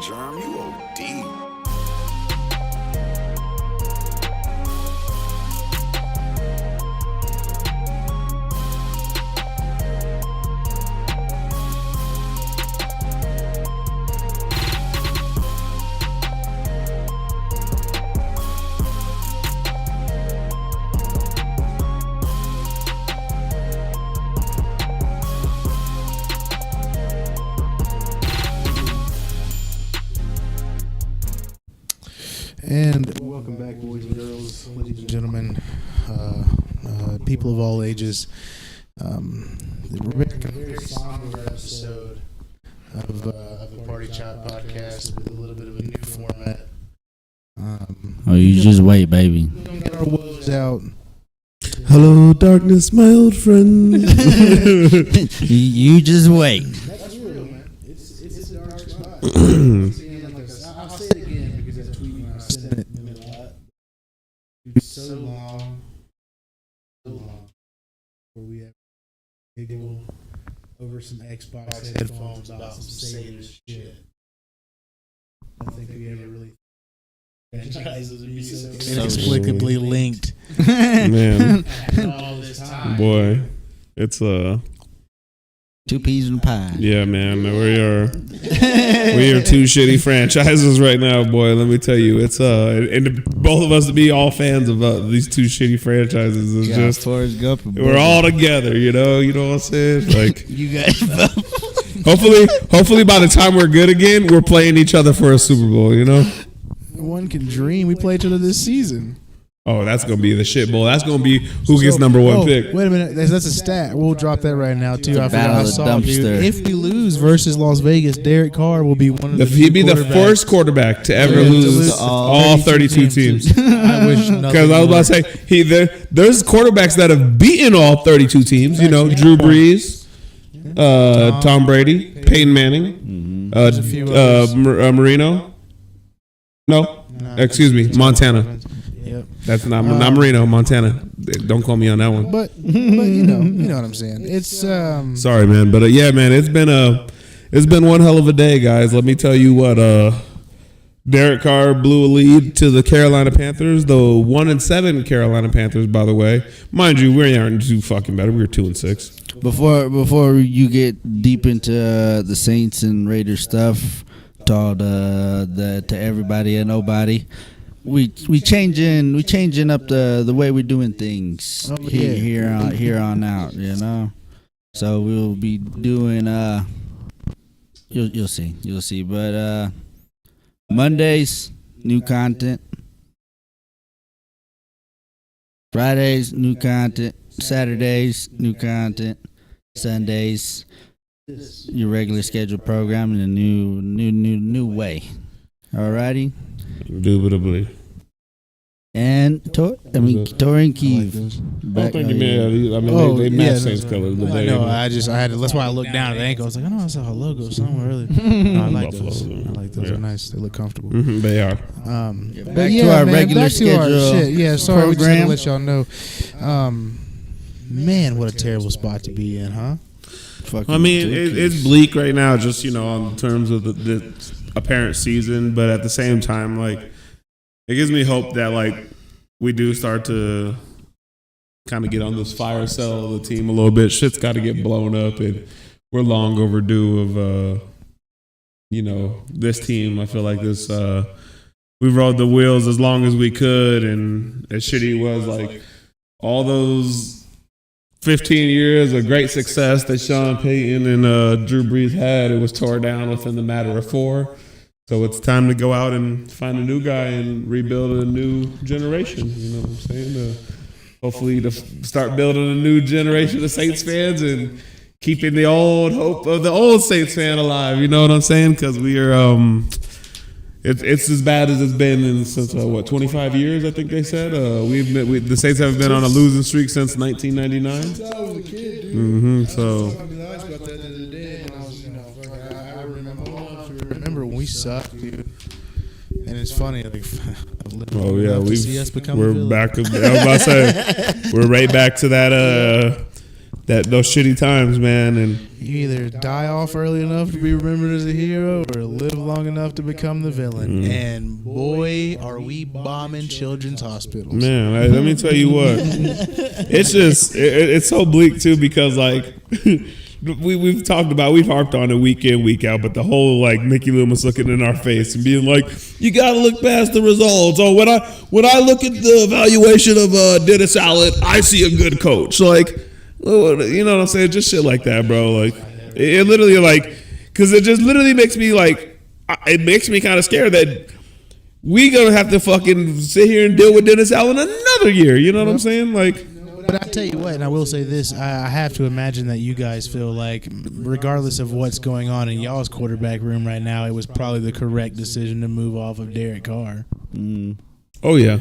Germ, you OD. And welcome back, boys and girls, ladies and gentlemen, people of all ages. We're back in a very somber episode of the Party Chat podcast with a little bit of a new format. You just wait, baby. We don't get our woes out. Hello, darkness, my old friend. You just wait. That's real, man. It's a dark spot. I'll say it again because that tweet when I sent it a lot. It's so long where we have giggle over some Xbox headphones about some Satan shit. I don't think we ever really franchises would be so inexplicably linked. Man, all this time. boy, it's 2 peas in a pie. yeah, man. We are two shitty franchises right now, boy. Let me tell you, it's and both of us to be all fans of these two shitty franchises is just Forrest Gump. we're all together, you know what I'm saying? Like, You guys. hopefully by the time we're good again, we're playing each other for a Super Bowl, you know? One can dream. We play each other this season. Oh, that's gonna be the shit bowl. That's gonna be who gets number one pick. Wait a minute. That's a stat. We'll drop that right now, too. I battle of the saw, dude. dumpster. If we lose versus Las Vegas, Derek Carr will be one of the He'd be the first quarterback to ever lose all 32 teams. I wish Because I was about to say, there's quarterbacks that have beaten all 32 teams. You know, Drew Brees, Tom Brady, Peyton Manning, Marino. No, excuse me, Montana. Yep. That's not Marino, Montana. Don't call me on that one. But you know what I'm saying. It's Sorry, man, but yeah, man, it's been one hell of a day, guys. Let me tell you what. Derek Carr blew a lead to the Carolina Panthers, the 1-7 Carolina Panthers, by the way. Mind you, we aren't too fucking better. We were 2-6. Before you get deep into the Saints and Raiders stuff, to everybody and nobody, we changing up the way we're doing things here on out, you know. So we'll be doing you'll see, but Mondays new content, Fridays new content, Saturdays new content, Sundays your regular scheduled program in a new way. Alrighty. Indubitably. And Tori and Keith. I think they match Saints colors. But I know. I had to. That's why I looked down at the ankle. I was like, I know I saw a logo somewhere earlier. No, I like those. I like those. They're nice. They look comfortable. They are. Back to our regular schedule. Yeah, sorry. Program. We just had to let y'all know. Man, what a terrible spot to be in, huh? I mean, it's bleak right now, just, you know, on terms of the apparent season. But at the same time, like, it gives me hope that, like, we do start to kind of get on this fire cell of the team a little bit. Shit's got to get blown up, and we're long overdue of, you know, this team. I feel like this, we rode the wheels as long as we could, and as shitty was, like, all those 15 years of great success that Sean Payton and Drew Brees had, it was tore down within the matter of 4. So it's time to go out and find a new guy and rebuild a new generation. You know what I'm saying? Hopefully to start building a new generation of Saints fans and keeping the old hope of the old Saints fan alive. You know what I'm saying? Because we are, it's as bad as it's been since 25 years. I think they said the Saints haven't been on a losing streak since 1999. Since I was a kid, dude. So. Remember when we sucked, dude? And it's funny, like, oh yeah, we're back. I was about to say, we're right back to that those shitty times, man. And You either die off early enough to be remembered as a hero or live long enough to become the villain. And boy, are we bombing children's hospitals. Man, let me tell you what. It's just, it's so bleak, too, because, like, we've harped on it week in, week out, but the whole, like, Mickey Loomis looking in our face and being like, you got to look past the results. Oh, when I look at the evaluation of Dennis Allen, I see a good coach. Like, you know what I'm saying? Just shit like that, bro. Like, it literally, like, because it just literally makes me, like, it makes me kind of scared that we gonna have to fucking sit here and deal with Dennis Allen another year. You know what I'm saying? Like, but I tell you what, and I will say this: I have to imagine that you guys feel like, regardless of what's going on in y'all's quarterback room right now, it was probably the correct decision to move off of Derek Carr. Oh yeah.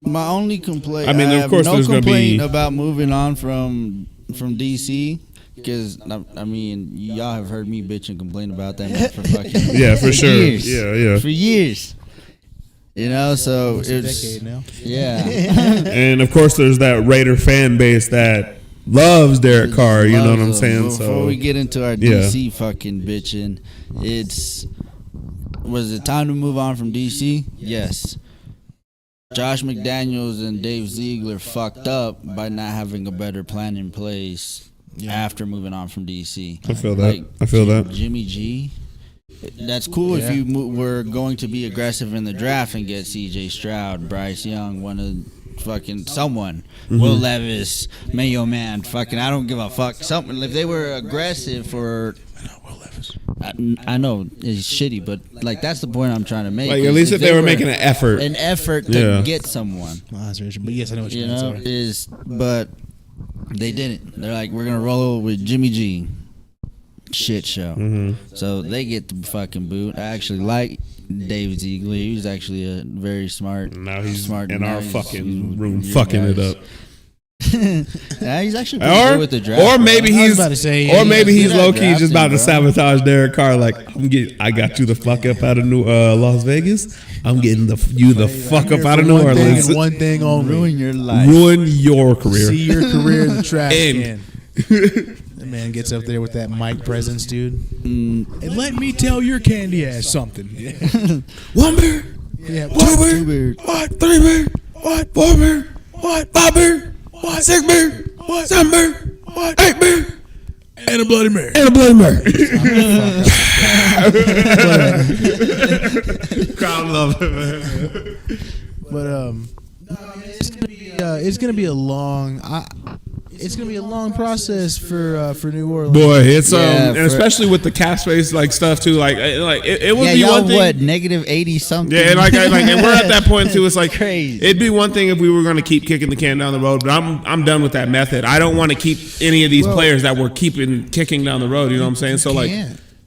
My only complaint. I mean, of course, no there's gonna complaint be about moving on from DC. Because, I mean, y'all have heard me bitch and complain about that man for fucking yeah, for sure. years. Yeah. For years. You know, so Almost a it's decade now. Yeah. And of course, there's that Raider fan base that loves Derek Carr. You know what I'm saying? Before So we get into our DC fucking bitching, was it time to move on from DC? Yes. Josh McDaniels and Dave Ziegler fucked up by not having a better plan in place after moving on from DC. I feel that. Jimmy G. That's cool if you were going to be aggressive in the draft and get C.J. Stroud, Bryce Young, one of fucking someone, Will Levis, Mayo Man, fucking I don't give a fuck. Something if they were aggressive for. Will Levis. I know it's shitty, but like that's the point I'm trying to make. Like at least if they were making an effort to get someone. Well, that's rich, but yes, I know what you know. mean. But they didn't. They're like, we're gonna roll with Jimmy G. Shit show. So they get the fucking boot. I actually like Dave Ziegler. He's actually a very smart. Now he's smart in our fucking room you fucking guys. it up. Yeah, he's actually pretty good with the draft. Or maybe he's he's low key just about to bro. sabotage Derek Carr. Like I got you the fuck up out of Las Vegas. I'm getting you the fuck up out of New Orleans. One thing only. Ruin your life. Ruin your career. See your career in the trash can. That man gets up there with that mic presence, dude. And let me tell your candy ass something. One beer. Yeah, Two beer. What? 3 beer. What? 4 beer. What? 5 beer. What? 6 beer. What? 7 beer. What? 8 beer. and a Bloody Mary. Crowd love it, man. But it's gonna be a long. It's gonna be a long process for New Orleans. Boy, it's Yeah, and especially with the cap space like stuff too. Like it would be y'all one thing. what -80 something. Yeah, and and we're at that point too. It's like crazy. It'd be one thing if we were going to keep kicking the can down the road, but I'm done with that method. I don't want to keep any of these players that we're kicking down the road. You know what I'm saying? So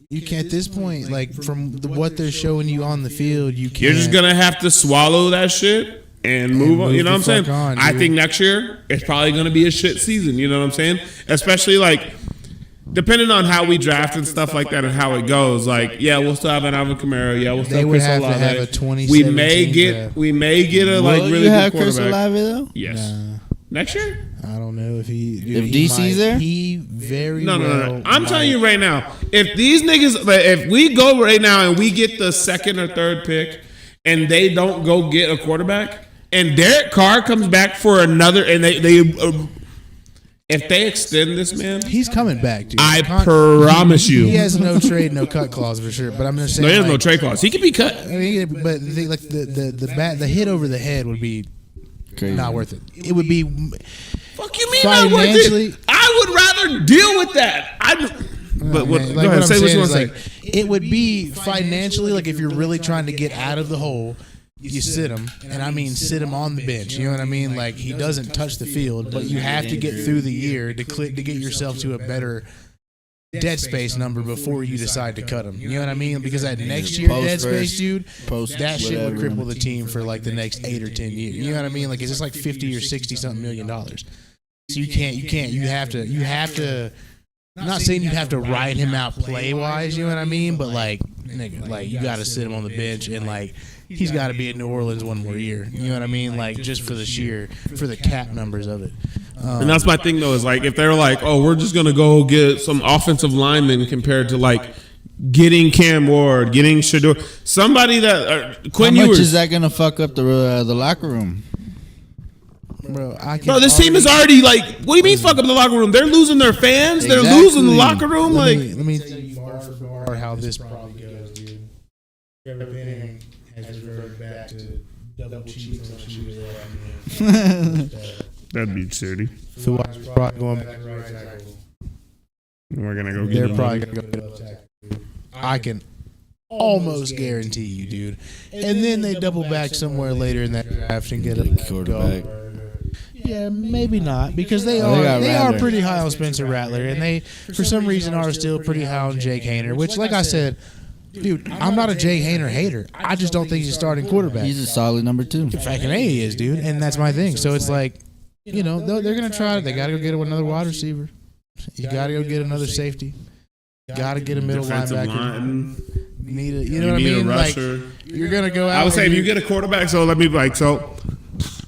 you can't at this point. Like from what they're showing you on the field, you can't. You're just gonna have to swallow that shit and move on. You know what I'm saying? I think next year it's probably gonna be a shit season. You know what I'm saying? Especially depending on how we draft and stuff like that and how it goes. We'll still have an Alvin Kamara. Yeah, we'll still have Chris Olave. We may get a really you have good Chris quarterback. Olave though? Yes. Next year? I don't know if if DC's there. He very No. I'm telling you right now, if these niggas, if we go right now and we get the second or third pick, and they don't go get a quarterback, and Derek Carr comes back for another, and if they extend this man, he's coming back, dude. I promise you. He has no trade, no cut clause for sure. But I'm just saying, No, he has no trade clause. He could be cut. I mean, but the hit over the head would be Crazy. not worth it. It would be. Fuck you mean not worth it? I would rather deal with that. But go ahead, say what you want to say. It would be financially, if you're really trying to get out of the hole, you sit him, and I mean sit him on the bench. You know what I mean? He doesn't touch the field, but you have to get through the year to get yourself to a better dead space number before you decide to cut him. You know what I mean? Because that next year dead space, dude, that shit would cripple the team for the next 8 or 10 years. You know what I mean? It's just 50 or 60 something $million. So you can't. You have to. I'm not saying you have to ride him out play wise. You know what I mean? But nigga, you got to sit him on the bench and he's got to be in New Orleans one more year. You know what I mean? Just for the cap numbers of it. And that's my thing though, is like if they're like, oh, we're just gonna go get some offensive linemen compared to like getting Cam Ward, getting Sheduer, somebody that Quinn How much Ewers. is that gonna fuck up the locker room? Bro, This team is already like, what do you mean fuck up the locker room? They're losing their fans. They're Exactly. losing the locker room. Let me tell you bar for bar how this probably goes, dude. Everything has reverted back to double cheeks on shoes. That'd be shitty. So watch probably going back to right tackle. We're gonna go. They're probably gonna go get up tackle. I can almost guarantee you, dude. And then they double back somewhere later in that draft and get a quarterback. Yeah, maybe not, because they Oh, they are got pretty high on Spencer Rattler, and they for some reason are still pretty high on Jake Haener. Which, like I said, dude, I'm not a Jake Haener hater. I just don't think he's a starting quarterback. He's a solid number 2. Fucking A he is, dude, and that's my thing. So it's like, you know, they're gonna try it. They gotta go get another wide receiver. You gotta go get another safety. Gotta get a middle linebacker. Need a, you know what I mean? Like, you're gonna go out. I would say if you get a quarterback, so let me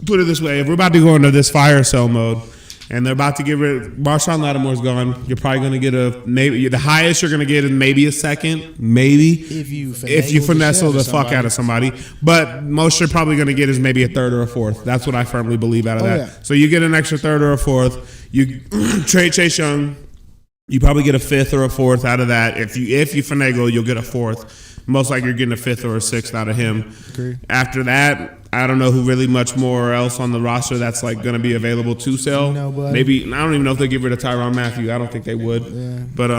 put it this way: if we're about to go into this fire sale mode, and they're about to get rid, Marshawn Lattimore's gone, you're probably going to get maybe the highest you're going to get is maybe a second, maybe if you finesse the fuck out of somebody. But most you're probably going to get is maybe a third or a fourth. That's what I firmly believe out of that. Yeah. So you get an extra third or a fourth. You trade Chase Young, you probably get a fifth or a fourth out of that. If you finagle, you'll get a fourth. Most likely you're getting a fifth or a sixth out of him. Agree. After that, I don't know who really much more else on the roster that's like going to be available to sell. Nobody. Maybe I don't even know if they get rid of Tyrann Mathieu. I don't think they would. Yeah. But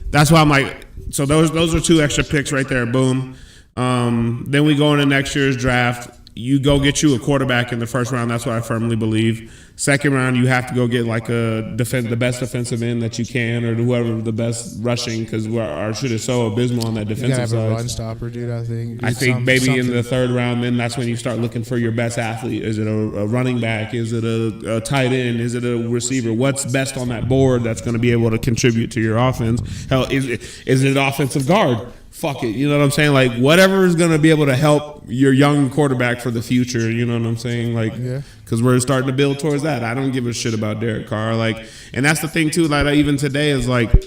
that's why I'm like, so those are 2 extra picks right there. Boom. Then we go into next year's draft. You go get you a quarterback in the first round. That's what I firmly believe. Second round, you have to go get like the best defensive end that you can, or whoever the best rushing, because our shit is so abysmal on that You defensive gotta have a side. run stopper, dude. I think maybe in the third round, then that's when you start looking for your best athlete. Is it a running back? Is it a tight end? Is it a receiver? What's best on that board that's going to be able to contribute to your offense? Hell, is it an offensive guard? Fuck it. You know what I'm saying? Like, whatever is going to be able to help your young quarterback for the future. You know what I'm saying? Like, because we're starting to build towards that. I don't give a shit about Derek Carr. Like, and that's the thing, too. Like, even today is like,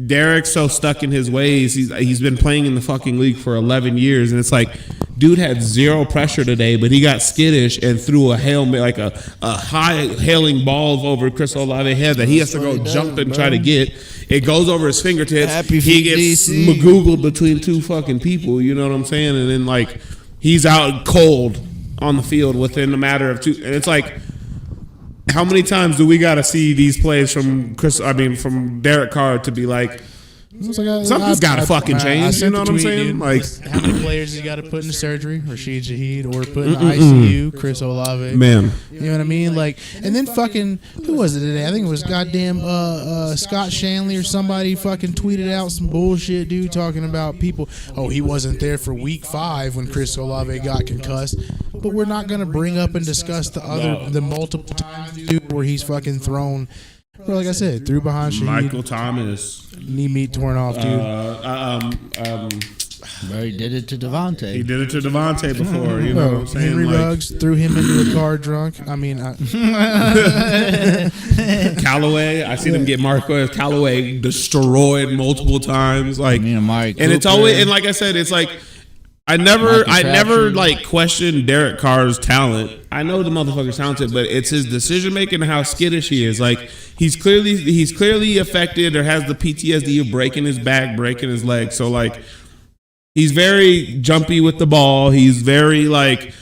Derek's so stuck in his ways. He's been playing in the fucking league for 11 years, and it's like, dude had zero pressure today, but he got skittish and threw a high hailing ball over Chris Olave's head that he has to go jump and try to get. It goes over his fingertips. He gets magoogled between 2 fucking people. You know what I'm saying? And then like he's out cold on the field within a matter of 2. And it's like, how many times do we got to see these plays from Derek Carr to be like, something's got to fucking change? You know what I'm saying? Dude, like, how many players you got to put in surgery? Rashid Shaheed, or put in the ICU? Chris Olave, man. You know what I mean? Like, and then fucking, who was it today? I think it was goddamn Scott Shanley or somebody fucking tweeted out some bullshit, dude, talking about people. Oh, he wasn't there for week 5 when Chris Olave got concussed. But we're not gonna bring up and discuss the multiple times, dude, where he's fucking thrown. Bro, like I said, threw behind Shaheed. Michael Thomas. Knee meat torn off, dude. Bro, he did it to Devontae. He did it to Devontae before. You know what I'm saying? Henry Like, Ruggs threw him into a car drunk. I mean, Callaway. I see them get Marquez Callaway destroyed multiple times. Like, Amari and it's Cooper. always, and like I said, it's like I never like questioned Derek Carr's talent. I know the motherfucker's talented, but it's his decision making and how skittish he is. Like he's clearly affected or has the PTSD of breaking his back, breaking his leg. So like he's very jumpy with the ball. He's very like,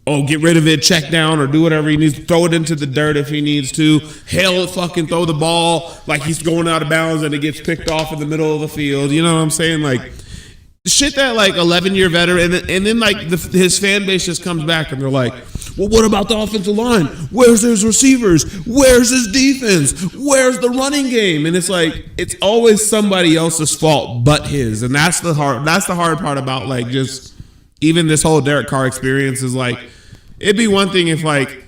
oh, get rid of it, check down, or do whatever he needs. Throw it into the dirt if he needs to. Hell, fucking throw the ball like he's going out of bounds and it gets picked off in the middle of the field. You know what I'm saying? Like shit that like 11-year veteran, and then like his fan base just comes back and they're like, well, what about the offensive line? Where's his receivers? Where's his defense? Where's the running game? And it's like it's always somebody else's fault but his, and that's the hard part about like just even this whole Derek Carr experience is like it'd be one thing if like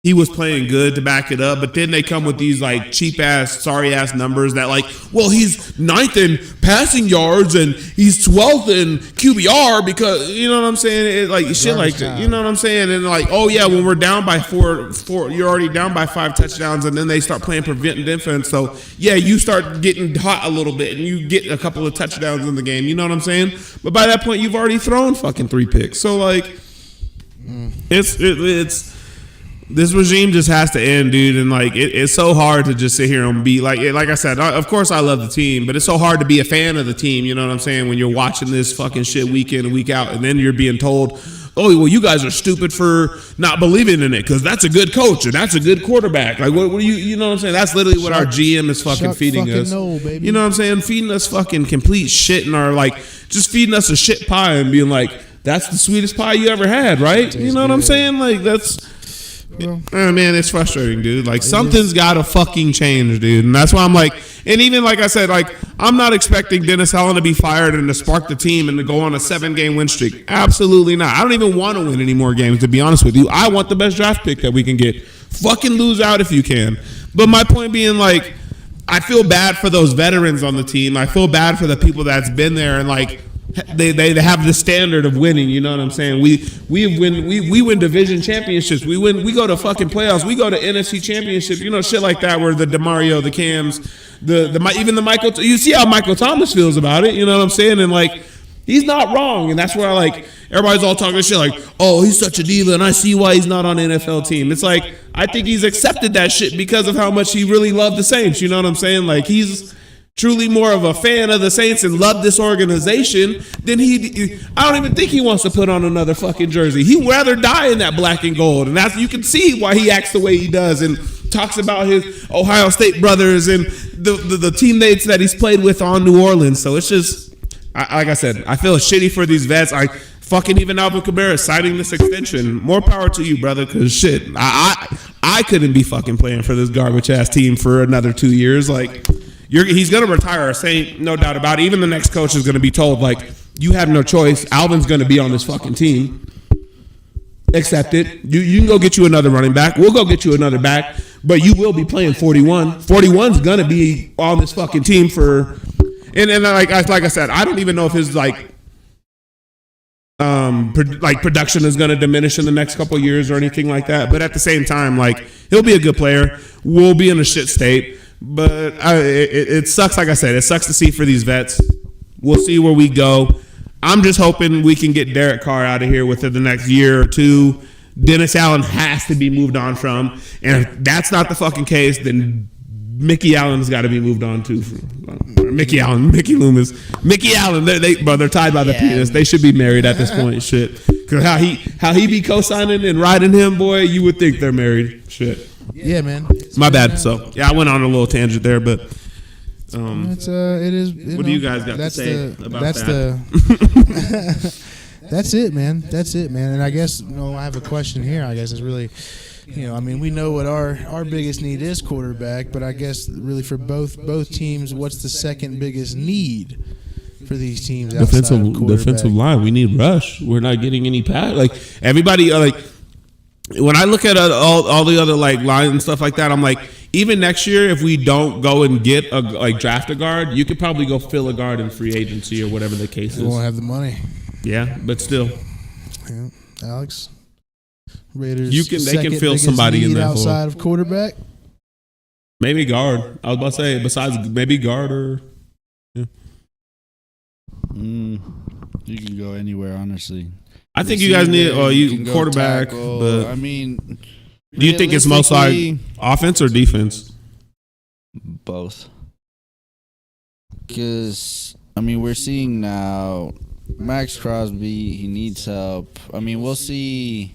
he was playing good to back it up, but then they come with these like cheap ass, sorry ass numbers that like, well, he's 9th in passing yards and he's 12th in QBR because you know what I'm saying? It, like shit like that. You know what I'm saying? And like, oh yeah, when we're down by four, you're already down by 5 touchdowns, and then they start playing prevent defense. So yeah, you start getting hot a little bit, and you get a couple of touchdowns in the game. You know what I'm saying? But by that point, you've already thrown fucking 3 picks. So like, it's. This regime just has to end, dude, and like it's so hard to just sit here and be like I said. Of course, I love the team, but it's so hard to be a fan of the team. You know what I'm saying? When you're watching this fucking shit week in and week out, and then you're being told, "Oh, well, you guys are stupid for not believing in it because that's a good coach and that's a good quarterback." Like, what do you know what I'm saying? That's literally what our GM is fucking feeding us. You know what I'm saying? Feeding us fucking complete shit, and our like just feeding us a shit pie and being like, "That's the sweetest pie you ever had," right? You know what I'm saying? Like that's. Oh, man, it's frustrating, dude. Like something's gotta fucking change, dude. And that's why I'm like, and even like I said, like I'm not expecting Dennis Allen to be fired and to spark the team and to go on a 7-game win streak. Absolutely not. I don't even want to win any more games, to be honest with you. I want the best draft pick that we can get. Fucking lose out if you can. But my point being, like, I feel bad for those veterans on the team. I feel bad for the people that's been there and like. They have the standard of winning, you know what I'm saying? We win division championships. We go to fucking playoffs. We go to NFC championships, you know, shit like that. Where the DeMario, the Cams, even the Michael. You see how Michael Thomas feels about it, you know what I'm saying? And like, he's not wrong, and that's where I like everybody's all talking shit like, oh, he's such a diva, and I see why he's not on an NFL team. It's like I think he's accepted that shit because of how much he really loved the Saints. You know what I'm saying? Like he's truly more of a fan of the Saints and loved this organization than I don't even think he wants to put on another fucking jersey. He'd rather die in that black and gold. And that's, you can see why he acts the way he does and talks about his Ohio State brothers and the teammates that he's played with on New Orleans. So it's just, like I said, I feel shitty for these vets. Fucking even Alvin Kamara signing this extension. More power to you, brother, because shit, I couldn't be fucking playing for this garbage ass team for another 2 years. Like, he's going to retire a Saint, no doubt about it. Even the next coach is going to be told, like, you have no choice. Alvin's going to be on this fucking team. Accept it. You can go get you another running back. We'll go get you another back. But you will be playing 41. 41's going to be on this fucking team for... And like I said, I don't even know if his, production is going to diminish in the next couple of years or anything like that. But at the same time, like, he'll be a good player. We'll be in a shit state. But it sucks, like I said. It sucks to see for these vets. We'll see where we go. I'm just hoping we can get Derek Carr out of here within the next year or two. Dennis Allen has to be moved on from. And if that's not the fucking case, then Mickey Allen's got to be moved on too. Mickey Loomis. Mickey Allen, they're tied by the penis. They should be married at this point. Shit. Because how he be co-signing and riding him, boy, you would think they're married. Shit. Yeah, man. My bad. So yeah, I went on a little tangent there, but it is. What do you guys got to say about that? That's it, man. And I guess I have a question here. I guess it's really, I mean, we know what our biggest need is quarterback, but I guess really for both teams, what's the second biggest need for these teams? Defensive line. We need rush. We're not getting any pass. Like everybody, when I look at all the other like lines and stuff like that, I'm like, even next year, if we don't go and get draft a guard, you could probably go fill a guard in free agency or whatever the case is. We won't have the money. Yeah, but still. Yeah, Alex. Raiders. They can fill somebody in there outside of quarterback. Maybe guard. I was about to say besides maybe guard or. Yeah. You can go anywhere, honestly. I think you guys need you quarterback, but I mean, do you think it's most like offense or defense? Both. Because I mean, we're seeing now Max Crosby. He needs help. I mean, we'll see.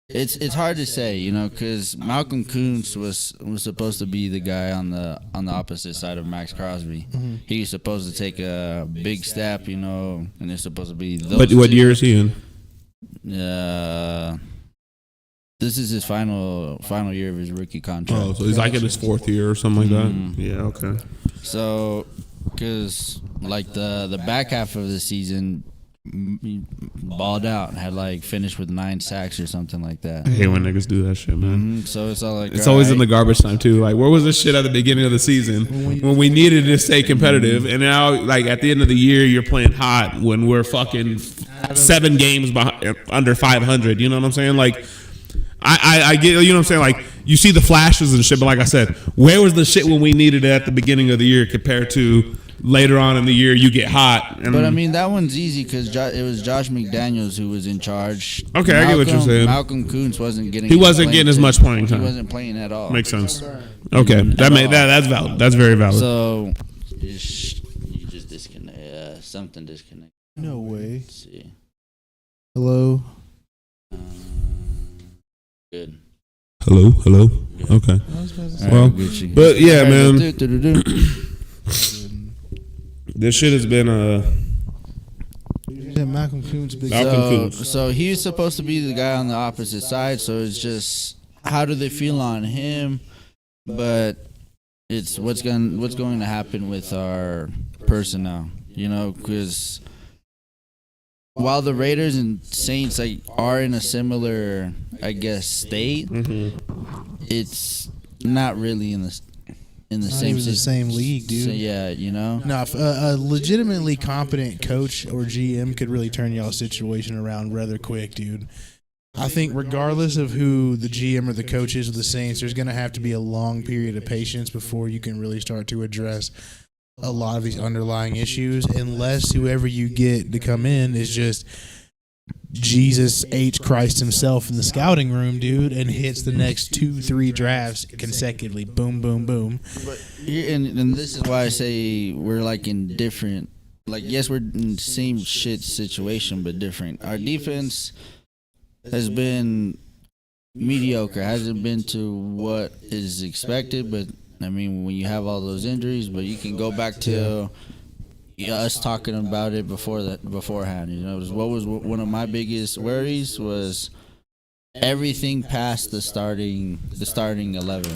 It's hard to say, because Malcolm Kuntz was supposed to be the guy on the opposite side of Max Crosby. Mm-hmm. He was supposed to take a big step, and it's supposed to be those. But what year is he in? This is his final year of his rookie contract. Oh, so he's like in his fourth year or something like that. Yeah, okay. So, because like the back half of the season, He balled out and had like finished with 9 sacks or something like that. I hate when niggas do that shit, man. So it's all like It's always in the garbage time too. Like, where was this shit at the beginning of the season when we needed to stay competitive? And now, like at the end of the year, you're playing hot when we're fucking 7 games behind, under 500. You know what I'm saying? Like, I get, you know what I'm saying? Like, you see the flashes and shit, but like I said, where was the shit when we needed it at the beginning of the year compared to later on in the year? You get hot. And but I mean, that one's easy because it was Josh McDaniels who was in charge. Okay, I get what you're saying. Malcolm Kuntz wasn't getting. He wasn't getting as much playing time. He wasn't playing at all. Makes sense. Okay, that's valid. That's very valid. So you just disconnect. Something disconnect. No way. Let's see. Hello. Good. Hello. Okay. Well, but yeah, man. This shit has been Malcolm Kuntz. So he's supposed to be the guy on the opposite side. So it's just how do they feel on him? But it's what's going to happen with our personnel. You know, because while the Raiders and Saints are in a similar, I guess, state, it's not really in the same league, dude. So, yeah, you know. No, a legitimately competent coach or GM could really turn y'all's situation around rather quick, dude. I think regardless of who the GM or the coach is of the Saints, there's going to have to be a long period of patience before you can really start to address a lot of these underlying issues, unless whoever you get to come in is just Jesus H. Christ himself in the scouting room, dude, and hits the next 2-3 drafts consecutively. Boom, boom, boom. And this is why I say we're like in different, like, yes, we're in the same shit situation, but different. Our defense has been mediocre, hasn't been to what is expected, but I mean, when you have all those injuries, but you can go back to us talking about it beforehand. You know, what was one of my biggest worries was everything past the starting 11.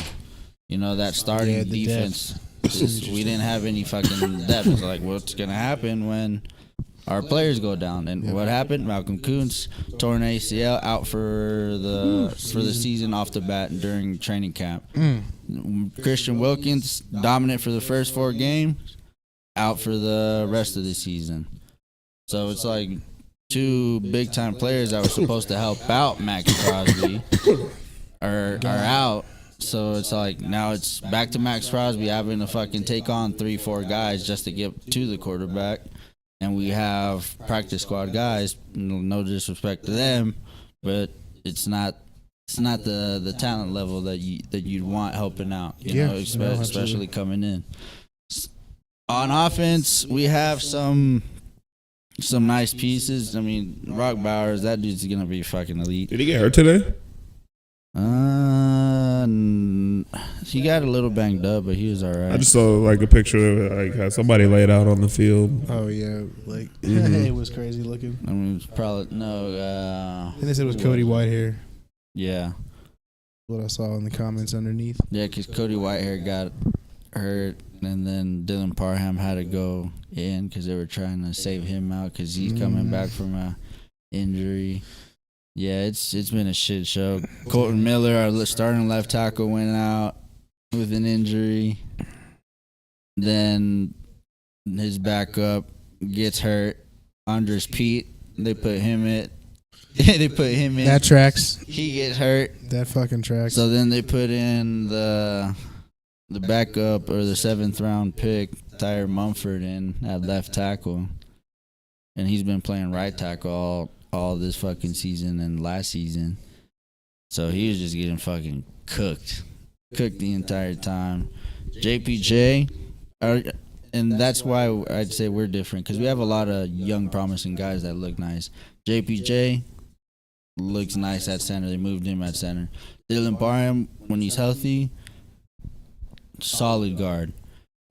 You know, that starting defense. We didn't have any fucking depth. It's like, what's gonna happen when our players go down? And what happened? Malcolm Kuntz tore an ACL, out for the season off the bat during training camp. Christian Wilkins, dominant for the first 4 games, out for the rest of the season. So it's like 2 big time players that were supposed to help out Max Crosby are out. So it's like now it's back to Max Crosby having to fucking take on 3-4 guys just to get to the quarterback. And we have practice squad guys, no disrespect to them, but it's not the talent level that you'd want helping out, you know, especially coming in. On offense, we have some nice pieces. I mean, Rock Bowers, that dude's gonna be fucking elite. Did he get hurt today? He got a little banged up, but he was all right. I just saw like a picture of like how somebody laid out on the field. Oh yeah, like it was crazy looking. I mean, it was probably and they said it was Cody Whitehair. Yeah, what I saw in the comments underneath. Yeah, because Cody Whitehair got hurt, and then Dylan Parham had to go in because they were trying to save him out because he's coming back from a injury. Yeah, it's been a shit show. Colton Miller, our starting left tackle, went out with an injury. Then his backup gets hurt. Andres Pete, they put him in. That tracks. He gets hurt. That fucking tracks. So then they put in the backup or the 7th round pick, Tyre Mumford, in at left tackle, and he's been playing right tackle all this fucking season and last season. So he was just getting fucking cooked the entire time. JPJ, and that's why I'd say we're different, because we have a lot of young promising guys that look nice. JPJ looks nice at center. They moved him at center. Dylan Parham, when he's healthy, solid guard.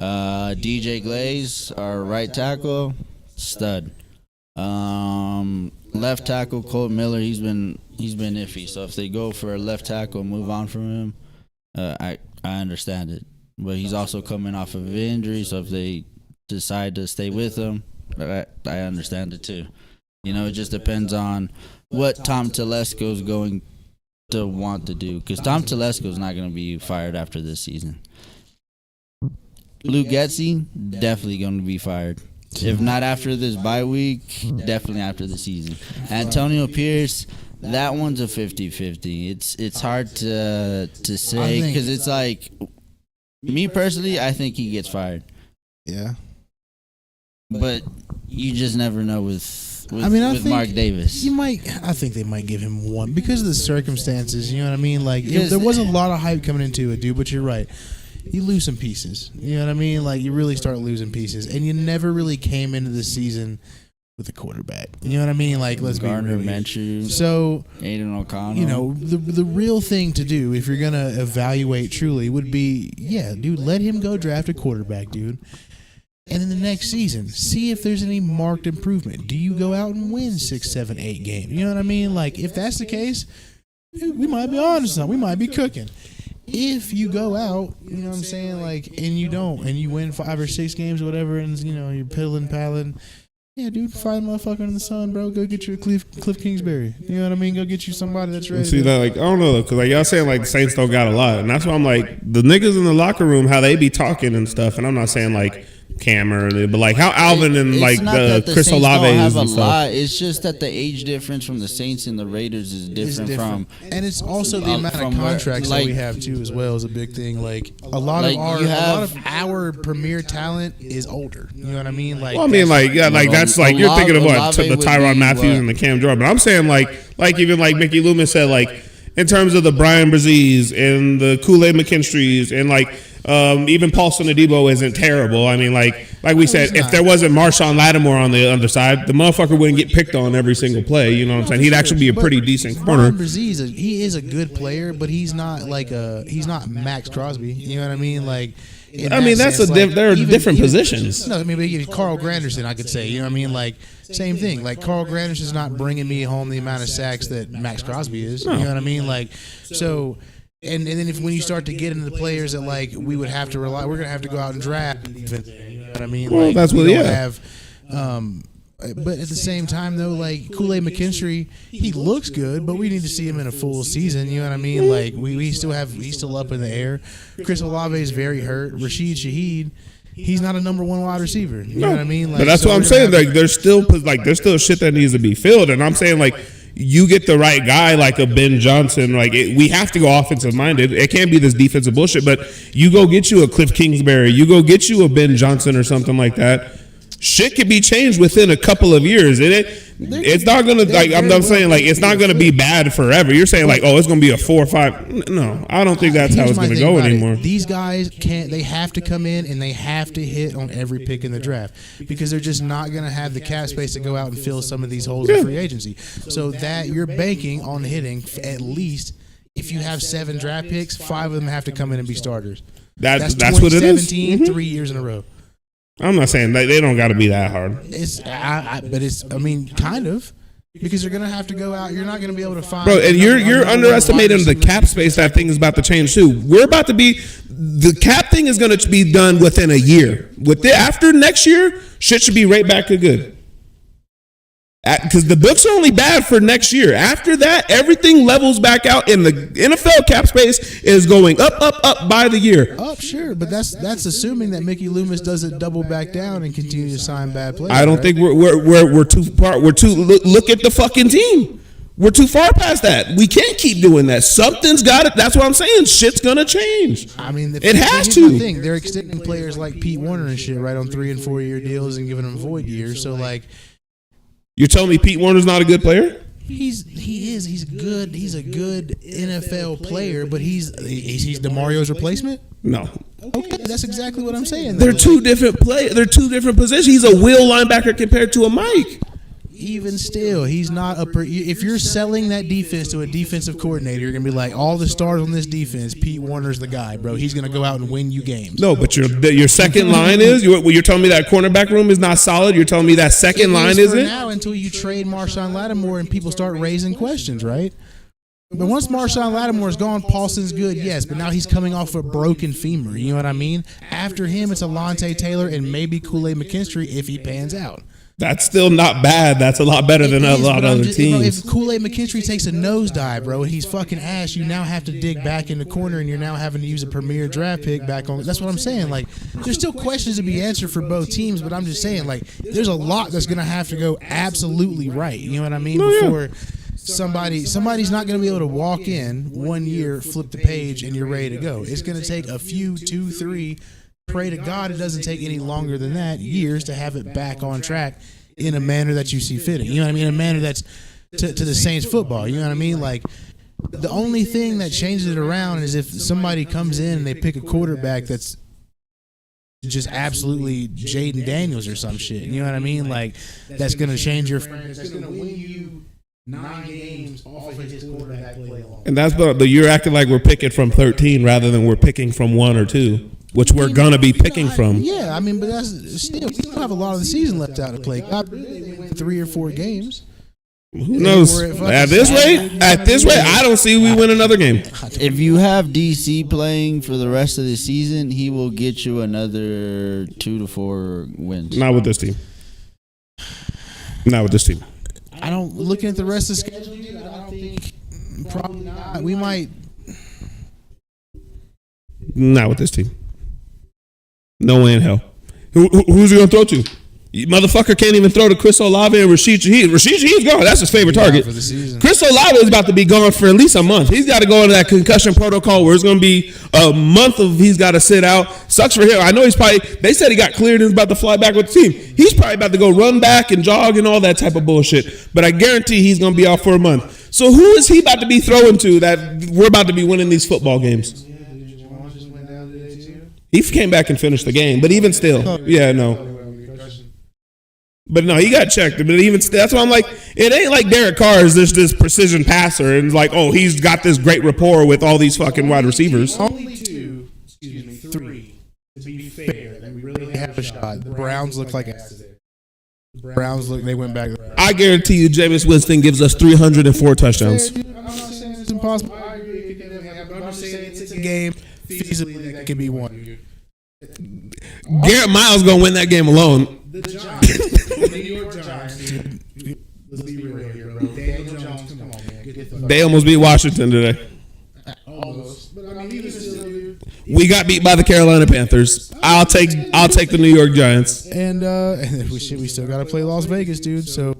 DJ Glaze, our right tackle, stud. Left tackle Colt Miller, he's been iffy. So if they go for a left tackle and move on from him, I understand it. But he's also coming off of an injury, so if they decide to stay with him, I understand it too. It just depends on what Tom Telesco is going to want to do, because Tom Telesco is not going to be fired after this season. Luke Getsy, definitely going to be fired. If not after this bye week, definitely after the season. Antonio Pierce, that one's a 50-50. It's hard to say, because it's like, me personally, I think he gets fired. Yeah. But you just never know with Mark Davis. I think they might give him one because of the circumstances. You know what I mean? Like, there was a lot of hype coming into it, dude. But you're right. You lose some pieces. You know what I mean? Like, you really start losing pieces, and you never really came into the season with a quarterback. You know what I mean? Like, let's Gardner be real. Minshew, So, Aiden O'Connell. the real thing to do if you're gonna evaluate truly would be, dude, let him go draft a quarterback, dude. And in the next season, see if there's any marked improvement. Do you go out and win 6, 7, 8 games? You know what I mean? Like, if that's the case, we might be on to something. We might be cooking. If you go out, you know what I'm saying, like, and you don't, and you win 5 or 6 games or whatever, and, you're piddling, paddling, dude, find a motherfucker in the sun, bro. Go get you a Cliff Kingsbury. You know what I mean? Go get you somebody that's ready. See that, like, I don't know, because like y'all saying like the Saints don't got a lot, and that's why I'm like, the niggas in the locker room, how they be talking and stuff, and I'm not saying like Cameron, but like how Alvin and like the Chris Olave is and stuff. It's just that the age difference from the Saints and the Raiders is different. From, and it's also the amount of contracts that we have too, as well, is a big thing. Like a lot of our premier talent is older. You know what I mean? Like, well, I mean, like, that's like you're thinking of what the Tyrann Matthews and the Cam Jordan, but I'm saying like even like Mickey Loomis said, like in terms of the Brian Brazees and the Kool-Aid McKinstry's and like. Even Paulson Adebo isn't terrible. I mean, like we said, if there wasn't Marshawn Lattimore on the other side, the motherfucker wouldn't get picked on every single play. You know what I'm saying? He'd actually be a pretty decent corner. Brian Brazees, he is a good player, but he's not Max Crosby. You know what I mean? Like, they're different positions. No, I mean, but Carl Granderson, I could say. You know what I mean? Like, same thing. Like, Carl Granderson's not bringing me home the amount of sacks that Max Crosby is. No. You know what I mean? Like, so. And then when you start to get into the players that like we would have to rely, we're gonna have to go out and draft. You know what I mean? Well, like, that's what we have. But at the same time though, like Kool-Aid McKinstry, he looks good, but we need to see him in a full season. You know what I mean? Like he's still up in the air. Chris Olave is very hurt. Rashid Shaheed. He's not a number 1 wide receiver. You know what I mean? Like, but that's what I'm saying. Like there's still shit that needs to be filled, and I'm saying like. You get the right guy like a Ben Johnson. Like we have to go offensive minded. It can't be this defensive bullshit. But you go get you a Cliff Kingsbury. You go get you a Ben Johnson or something like that. Shit can be changed within a couple of years. It's not gonna like I'm saying like it's not gonna be bad forever. You're saying like it's gonna be a 4 or 5. No, I don't think that's how it's gonna go anymore. These guys can't. They have to come in and they have to hit on every pick in the draft because they're just not gonna have the cap space to go out and fill some of these holes in free agency. So that you're banking on hitting at least. If you have 7 draft picks, 5 of them have to come in and be starters. That's what it is. 17, 3 years in a row. I'm not saying they don't got to be that hard. I mean, kind of, because you're gonna have to go out. You're not gonna be able to find. Bro, and you're underestimating the cap space. That thing is about to change too. The cap thing is gonna be done within a year. After next year, shit should be right back to good. Because the books are only bad for next year. After that, everything levels back out, and the NFL cap space is going up by the year. Up, sure, but that's assuming that Mickey Loomis doesn't double back down and continue to sign bad players. I don't think we're too far. Look at the fucking team. We're too far past that. We can't keep doing that. Something's got it. That's what I'm saying. Shit's gonna change. I mean, it has to. The thing. They're extending players like Pete Warner and shit right on 3 and 4 year deals and giving them void years. So like. You're telling me Pete Warner's not a good player? He is. He's good. He's a good NFL player, but he's DeMario's replacement? No. Okay, that's exactly what I'm saying. They're two different positions. He's a wheel linebacker compared to a Mike. Even still, he's not if you're selling that defense to a defensive coordinator, you're gonna be like, all the stars on this defense, Pete Warner's the guy, bro. He's gonna go out and win you games. No, but your second line is you're telling me that cornerback room is not solid. You're telling me that second line isn't now until you trade Marshawn Lattimore and people start raising questions, right? But once Marshawn Lattimore's gone, Paulson's good, yes. But now he's coming off a broken femur. You know what I mean? After him, it's Alontae Taylor and maybe Kool-Aid McKinstry if he pans out. That's still not bad. That's a lot better than a lot of other teams. If Kool-Aid McKinstry takes a nosedive, bro, and he's fucking ass, you now have to dig back in the corner, and you're now having to use a premier draft pick back on. That's what I'm saying. Like, there's still questions to be answered for both teams, but I'm just saying, like, there's a lot that's going to have to go absolutely right. You know what I mean? Before somebody's not going to be able to walk in 1 year, flip the page, and you're ready to go. It's going to take a few, 2, 3. Pray to God it doesn't take any longer than that, years, to have it back on track in a manner that you see fitting. You know what I mean? In a manner that's to the Saints football. You know what I mean? Like, the only thing that changes it around is if somebody comes in and they pick a quarterback that's just absolutely Jaden Daniels or some shit. You know what I mean? Like, that's going to change your franchise. That's going to win you 9 games off of his quarterback play alone. And that's but you're acting like we're picking from 13 rather than we're picking from 1 or 2. Which we're gonna be picking from. Yeah, I mean, but that's still, we still have a lot of the season left out to play. God, they win 3 or 4 games. Who knows? At this rate, I don't see we win another game. If you have DC playing for the rest of the season, he will get you another 2 to 4 wins. Not with this team. Not with this team. I don't. Looking at the rest of the schedule, dude, I don't think. Probably not. We might. Not with this team. No way in hell. Who's he gonna throw to? You motherfucker can't even throw to Chris Olave and Rashid Shaheed. Rashid Shaheed's gone. That's his favorite target. For the season. Chris Olave is about to be gone for at least a month. He's got to go into that concussion protocol where it's going to be a month of he's got to sit out. Sucks for him. I know he's probably. They said he got cleared and is about to fly back with the team. He's probably about to go run back and jog and all that type of bullshit. But I guarantee he's going to be out for a month. So who is he about to be throwing to that we're about to be winning these football games? He came back and finished the game, but even still, yeah, no. But no, he got checked. But even still, that's why I'm like, it ain't like Derek Carr is this precision passer and like, oh, he's got this great rapport with all these fucking wide receivers. Only 3, to be fair, that we really have a shot. The Browns look like asses. They went back. I guarantee you, Jameis Winston gives us 304 touchdowns. I'm not saying it's impossible. I agree. I'm just saying it's a game. Feasibly, that could be won. Garrett Miles gonna win that game alone. The Giants, the New York Giants. Let's be real here, bro. Daniel Jones, come on, man. Get the fuck. They almost beat Washington today. Almost, but I mean, even still, dude. We got beat by the Carolina Panthers. I'll take the New York Giants. And we still gotta play Las Vegas, dude. So,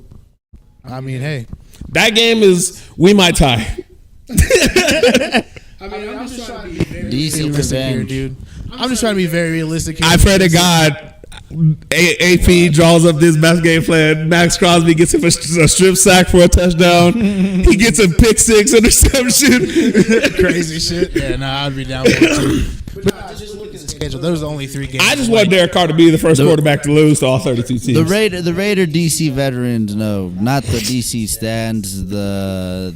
I mean, hey, that game is we might tie. I mean, I'm just trying to be very DC realistic here, revenge. dude. I'm just trying to be very realistic here. I pray to God, AP draws up this best game plan. Max Crosby gets him a strip sack for a touchdown. He gets a pick 6 interception. Crazy shit. Yeah, nah, I'd be down for it too. But just look at the schedule. Those are the only 3 games. I just want Derek Carr to be the first quarterback to lose to all 32 teams. The Raider DC veterans know, not the DC stands, the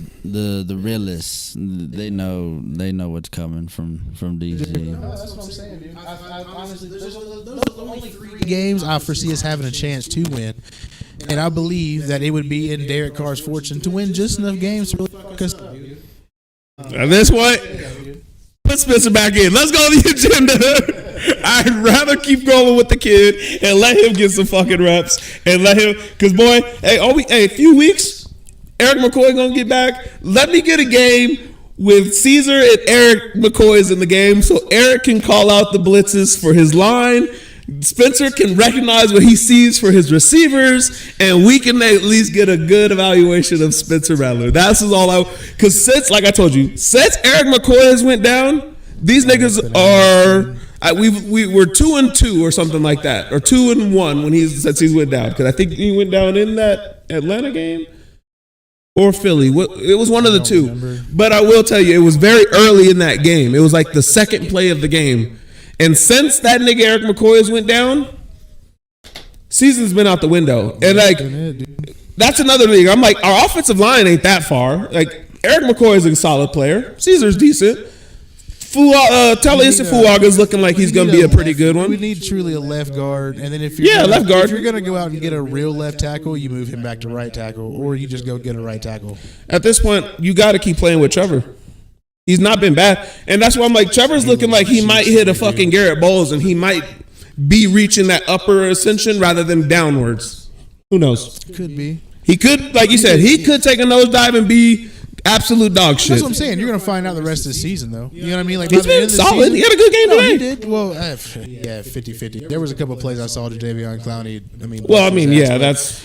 realists. They know what's coming from DC. That's what I'm saying, dude. I honestly, those are the only 3 games I foresee us having a chance to win. And I believe that it would be in Derek Carr's fortune to win just enough games to really fuck us up, dude. At this point, put Spencer back in. Let's go to the agenda. I'd rather keep going with the kid and let him get some fucking reps and let him, because boy, a few weeks, Eric McCoy gonna get back. Let me get a game with Caesar and Eric McCoy's in the game, so Eric can call out the blitzes for his line. Spencer can recognize what he sees for his receivers, and we can at least get a good evaluation of Spencer Rattler. That's all because since, like I told you, since Eric McCoy has went down, these niggas are. We were 2-2 or something like that, or 2-1 since he went down. Because I think he went down in that Atlanta game or Philly. It was one of the two. But I will tell you, it was very early in that game. It was like the second play of the game. And since that nigga Eric McCoy has went down, season's been out the window. And like, that's another thing. I'm like, our offensive line ain't that far. Like, Eric McCoy is a solid player. Caesar's decent. Fuaga's looking like he's going to be a pretty good one. We need truly a left guard, and then if you're left guard. If you're going to go out and get a real left tackle, you move him back to right tackle, or you just go get a right tackle. At this point, you got to keep playing with Trevor. He's not been bad, and that's why I'm like, Trevor's looking like he might hit a fucking Garrett Bowles, and he might be reaching that upper ascension rather than downwards. Who knows? Could be. He could, like you said, he could take a nosedive and be absolute dog shit. That's what I'm saying. You're going to find out the rest of the season, though. You know what I mean? Like, he's been solid. He had a good game today. He did. Well, 50-50. There was a couple of plays I saw to Jadeveon Clowney.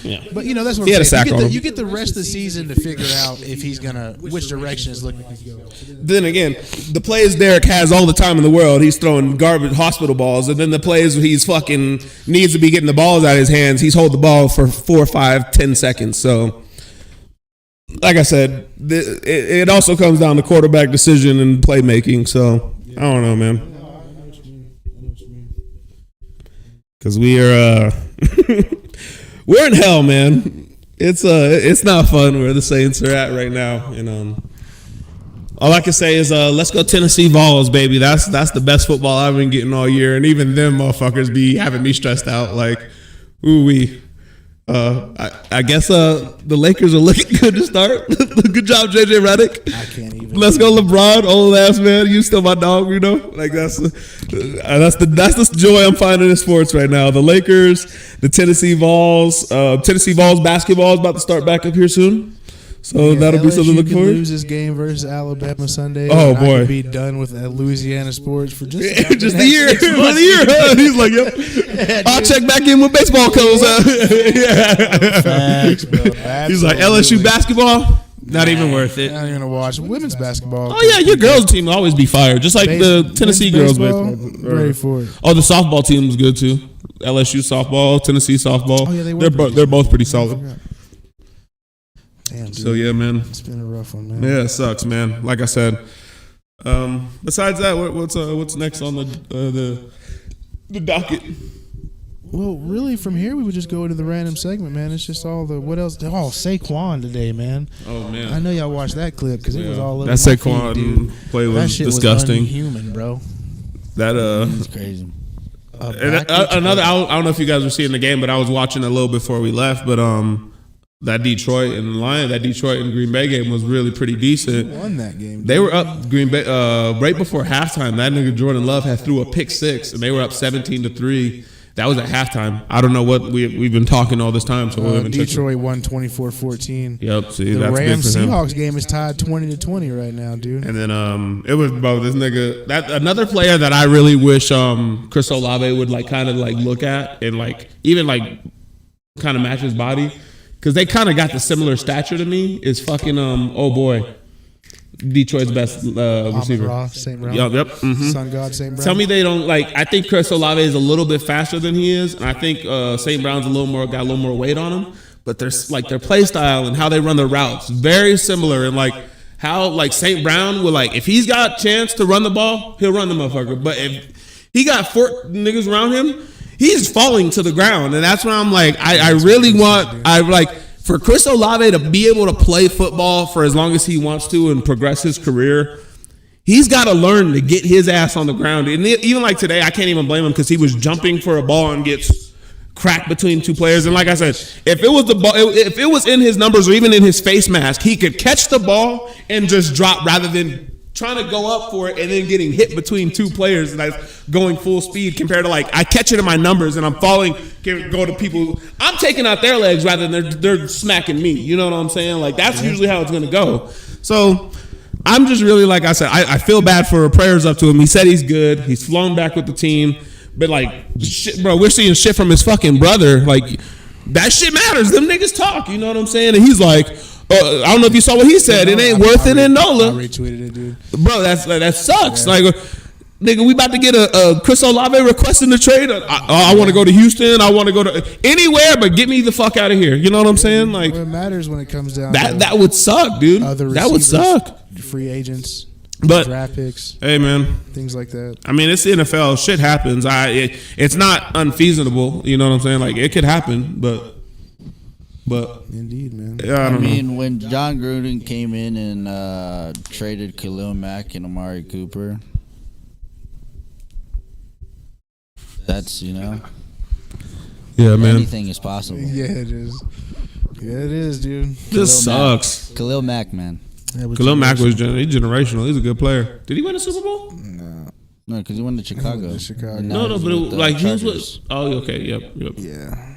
Yeah. But, you know, that's what he I'm had saying. A sack on him. You get the rest of the season to figure out if he's going to, which direction is looking like he's going. Then again, the plays Derek has all the time in the world, he's throwing garbage hospital balls. And then the plays where he's fucking needs to be getting the balls out of his hands, he's holding the ball for 4, 5, 10 seconds. So, like I said, it also comes down to quarterback decision and playmaking. So I don't know, man. Because we are we're in hell, man. It's not fun where the Saints are at right now. And all I can say is let's go Tennessee Vols, baby. That's the best football I've been getting all year. And even them motherfuckers be having me stressed out. Like, ooh wee. I guess the Lakers are looking good to start. Good job, JJ Redick. I can't even. Let's go, LeBron, old ass man. You still my dog, you know. Like that's the joy I'm finding in sports right now. The Lakers, the Tennessee Vols basketball is about to start back up here soon. So that'll be something to look forward to. Lose this game versus Alabama Sunday. Oh boy, I could be done with Louisiana sports for just the year. For the year, huh? He's like, yep. I'll check back in with baseball codes. Facts, bro. He's like, LSU basketball. Not even worth it. I'm not even gonna watch women's basketball. Oh yeah, your girls team will always be fired, just like the Tennessee girls baseball. Ready for it. Oh, the softball team was good too. LSU softball, Tennessee softball. Oh yeah, they're both pretty solid. Damn, dude. So yeah, man. It's been a rough one, man. Yeah, it sucks, man. Like I said. Besides that, what's next on the docket? Well, really, from here we would just go into the random segment, man. It's just all the what else? Oh, Saquon today, man. Oh man, I know y'all watched that clip because it was all over. That Saquon play was that shit disgusting. Was unhuman, bro. It's crazy. Another. I don't know if you guys were seeing the game, but I was watching a little before we left. But that Detroit and Green Bay game was really pretty decent. Who won that game? They were up Green Bay right before halftime. That nigga Jordan Love had threw a pick six, and they were up 17-3. That was at halftime. I don't know what we've been talking all this time. So Detroit won 24-14. Yep. See, the that's Rams good for him. Seahawks game is tied 20-20 right now, dude. And then it was this nigga. That another player that I really wish Chris Olave would kind of look at and even kind of match his body, because they kind of got the similar stature to me. Is fucking Detroit's best receiver. St. Brown. Yep. Mm-hmm. Sun God, St. Brown. Tell me they don't I think Chris Olave is a little bit faster than he is, and I think St. Brown's got a little more weight on him. But their play style and how they run their routes very similar, and how St. Brown will if he's got a chance to run the ball, he'll run the motherfucker. But if he got 4 niggas around him, he's falling to the ground, and that's why I'm I really want for Chris Olave to be able to play football for as long as he wants to and progress his career. He's got to learn to get his ass on the ground. And even today, I can't even blame him because he was jumping for a ball and gets cracked between 2 players. And like I said, if it was the ball, if it was in his numbers or even in his face mask, he could catch the ball and just drop rather than trying to go up for it and then getting hit between 2 players and going full speed compared to I catch it in my numbers and I'm falling, go to people. I'm taking out their legs rather than they're smacking me. You know what I'm saying? That's usually how it's going to go. So I'm just really, like I said, I feel bad for prayers up to him. He said he's good. He's flown back with the team. But shit, bro, we're seeing shit from his fucking brother. That shit matters. Them niggas talk. You know what I'm saying? And he's I don't know if you saw what he said. It ain't worth it in NOLA. I retweeted it, dude. Bro, that sucks. Yeah. Nigga, we about to get a Chris Olave requesting the trade. I want to go to Houston. I want to go to anywhere, but get me the fuck out of here. You know what I'm saying? What matters when it comes down that would suck, dude. That would suck. Free agents, but draft picks. Hey, man, things like that. I mean, it's the NFL. Shit happens. It's not unfeasible. You know what I'm saying? It could happen, but indeed, man. Yeah, I mean, when John Gruden came in and traded Khalil Mack and Amari Cooper, That's Yeah, man. anything is possible. Yeah, it is. Yeah, it is, dude. This sucks. Khalil Mack, man. Khalil Mack was he's generational. He's a good player. Did he win a Super Bowl? No, because he went to Chicago. And now No, he's but it, with the like he was Chargers. with. Oh, okay, yep. Yeah,